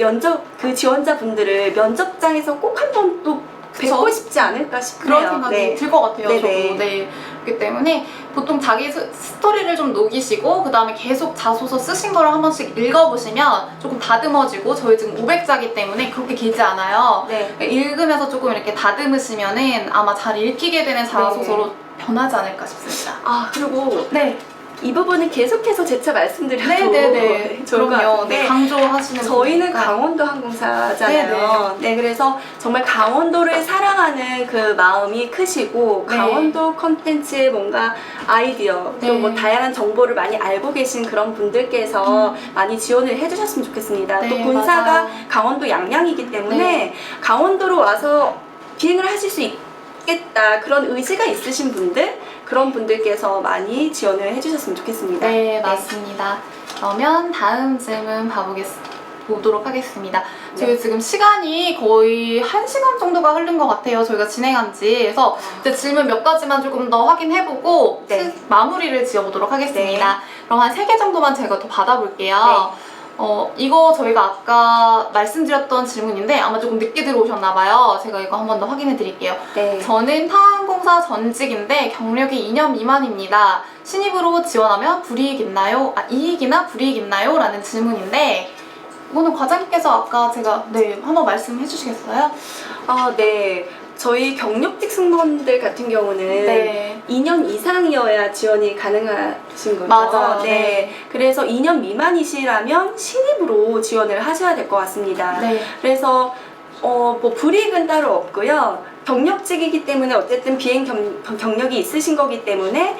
C: 지원자분들을 면접장에서 꼭 한 번 또 뵙고
B: 그쵸?
C: 싶지 않을까 싶네요.
B: 그런 생각이
C: 네.
B: 들 것 같아요.
C: 네네.
B: 저도. 네. 그렇기 때문에 보통 자기 스토리를 좀 녹이시고 그 다음에 계속 자소서 쓰신 거를 한 번씩 읽어보시면 조금 다듬어지고, 저희 지금 500자기 때문에 그렇게 길지 않아요.
C: 네.
B: 읽으면서 조금 이렇게 다듬으시면은 아마 잘 읽히게 되는 자소서로 변하지 않을까 싶습니다.
C: 그리고
B: 네.
C: 이 부분은 계속해서 재차 말씀드려도
B: 네네네.
C: 좋을 것
B: 그럼요.
C: 같은데
B: 네, 강조하시는
C: 저희는
B: 분이니까.
C: 강원도 항공사잖아요. 네, 그래서 정말 강원도를 사랑하는 그 마음이 크시고
B: 네.
C: 강원도 컨텐츠의 뭔가 아이디어,
B: 네.
C: 또 뭐 다양한 정보를 많이 알고 계신 그런 분들께서 많이 지원을 해주셨으면 좋겠습니다.
B: 네,
C: 또 본사가
B: 맞아요.
C: 강원도 양양이기 때문에
B: 네.
C: 강원도로 와서 비행을 하실 수 있겠다, 그런 의지가 있으신 분들, 그런 분들께서 많이 지원을 해주셨으면 좋겠습니다.
B: 네, 맞습니다. 그러면 다음 질문 보도록 하겠습니다. 저희 지금 시간이 거의 1시간 정도가 흐른 것 같아요. 저희가 진행한 지. 그래서 이제 질문 몇 가지만 조금 더 확인해보고
C: 네.
B: 마무리를 지어보도록 하겠습니다. 그럼 한 3개 정도만 제가 더 받아볼게요. 이거 저희가 아까 말씀드렸던 질문인데 아마 조금 늦게 들어오셨나봐요. 제가 이거 한 번 더 확인해 드릴게요.
C: 네.
B: 저는 타항공사 전직인데 경력이 2년 미만입니다. 신입으로 지원하면 불이익 있나요? 이익이나 불이익 있나요? 라는 질문인데, 이거는 과장님께서 아까 제가 한번 말씀해 주시겠어요?
C: 네. 저희 경력직 승무원들 같은 경우는
B: 네.
C: 2년 이상이어야 지원이 가능하신 거죠.
B: 맞아요.
C: 네.
B: 네.
C: 그래서 2년 미만이시라면 신입으로 지원을 하셔야 될 것 같습니다.
B: 네.
C: 그래서 불이익은 따로 없고요. 경력직이기 때문에 어쨌든 비행 경력이 있으신 거기 때문에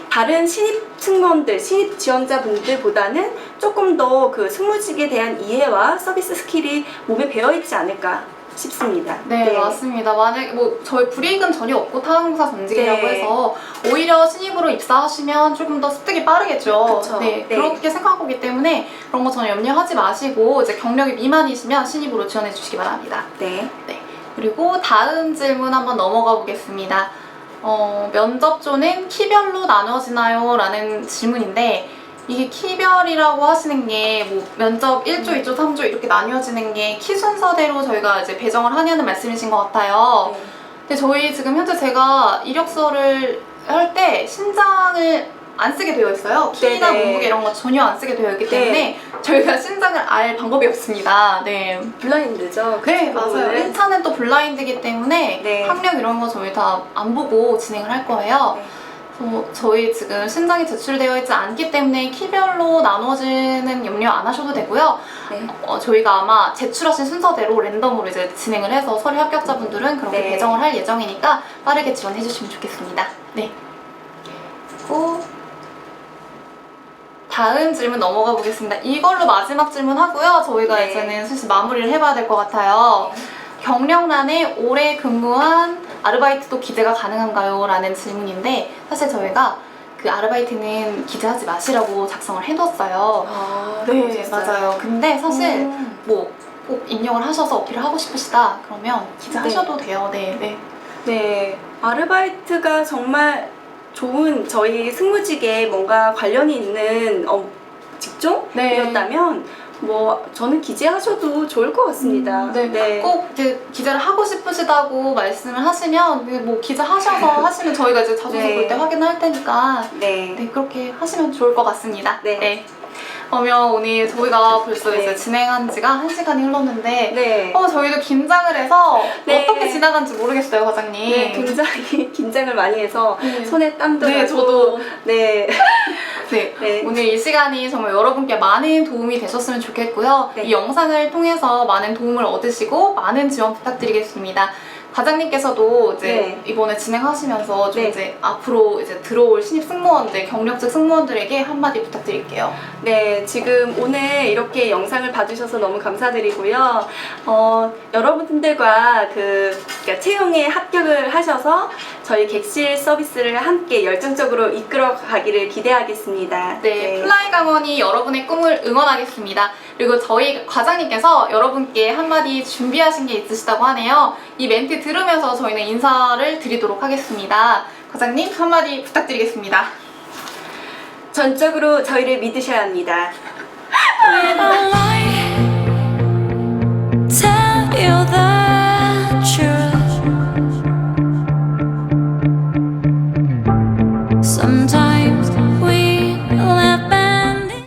C: 다른 신입 승무원들, 신입 지원자분들보다는 조금 더 그 승무직에 대한 이해와 서비스 스킬이 몸에 배어 있지 않을까 싶습니다.
B: 네, 맞습니다. 만약에 저희 불이익은 전혀 없고 타항공사 전직이라고
C: 네.
B: 해서 오히려 신입으로 입사하시면 조금 더 습득이 빠르겠죠.
C: 그쵸.
B: 네,
C: 네.
B: 그렇게 생각한 거기 때문에 그런 거 전혀 염려하지 마시고 이제 경력이 미만이시면 신입으로 지원해 주시기 바랍니다.
C: 네.
B: 그리고 다음 질문 한번 넘어가 보겠습니다. 면접조는 키별로 나눠지나요? 라는 질문인데, 이게 키별이라고 하시는 게 면접 1조, 2조, 3조 이렇게 나뉘어지는 게 키 순서대로 저희가 이제 배정을 하냐는 말씀이신 것 같아요.
C: 네.
B: 근데 저희 지금 현재 제가 이력서를 할 때 신장을 안 쓰게 되어 있어요. 키나
C: 네네.
B: 몸무게 이런 거 전혀 안 쓰게 되어 있기 때문에 저희가 신장을 알 방법이 없습니다. 네.
C: 블라인드죠.
B: 네, 맞아요.
C: 부분은.
B: 1차는 또 블라인드이기 때문에
C: 네.
B: 학력 이런 거 저희 다 안 보고 진행을 할 거예요.
C: 네.
B: 그래서 저희 지금 신장이 제출되어 있지 않기 때문에 키별로 나눠지는 염려 안 하셔도 되고요.
C: 네.
B: 저희가 아마 제출하신 순서대로 랜덤으로 이제 진행을 해서 서류 합격자분들은 그렇게
C: 네.
B: 배정을 할 예정이니까 빠르게 지원해 주시면 좋겠습니다. 네. 그리고 다음 질문 넘어가 보겠습니다. 이걸로 마지막 질문 하고요. 저희가
C: 네.
B: 이제는 슬슬 마무리를 해봐야 될 것 같아요. 경력란에 오래 근무한 아르바이트도 기재가 가능한가요? 라는 질문인데, 사실 저희가 그 아르바이트는 기재하지 마시라고 작성을 해뒀어요. 네, 맞아요. 근데 사실 꼭 입력을 하셔서 어필을 하고 싶으시다 그러면 기재하셔도 돼요. 네.
C: 네, 아르바이트가 정말 좋은 저희 승무직에 뭔가 관련이 있는 직종이었다면 뭐 저는 기재하셔도 좋을 것 같습니다.
B: 네. 꼭 이제 기자를 하고 싶으시다고 말씀을 하시면 뭐 기자 하셔서 하시면 저희가 이제 자소서
C: 네.
B: 볼 때 확인할 테니까
C: 네.
B: 그렇게 하시면 좋을 것 같습니다.
C: 네.
B: 그러면 오늘 저희가 벌써
C: 네.
B: 이제 진행한 지가 1시간이 흘렀는데
C: 네.
B: 저희도 긴장을 해서
C: 네.
B: 어떻게 지나간지 모르겠어요, 과장님.
C: 네, 굉장히 긴장을 많이 해서 손에 땀도
B: 네,
C: 나고
B: 저도.
C: 네.
B: 네,
C: 네.
B: 오늘 이 시간이 정말 여러분께 많은 도움이 되셨으면 좋겠고요.
C: 네.
B: 이 영상을 통해서 많은 도움을 얻으시고 많은 지원 부탁드리겠습니다. 과장님께서도 이제
C: 네.
B: 이번에 진행하시면서 좀
C: 네.
B: 이제 앞으로 이제 들어올 신입 승무원들, 경력직 승무원들에게 한마디 부탁드릴게요.
C: 네, 지금 오늘 이렇게 영상을 봐주셔서 너무 감사드리고요. 여러분들과 그러니까 채용에 합격을 하셔서 저희 객실 서비스를 함께 열정적으로 이끌어 가기를 기대하겠습니다.
B: 네, 플라이 강원이 여러분의 꿈을 응원하겠습니다. 그리고 저희 과장님께서 여러분께 한마디 준비하신 게 있으시다고 하네요. 이 멘트 들으면서 저희는 인사를 드리도록 하겠습니다. 과장님 한마디 부탁드리겠습니다.
C: 전적으로 저희를 믿으셔야 합니다.
D: When I lie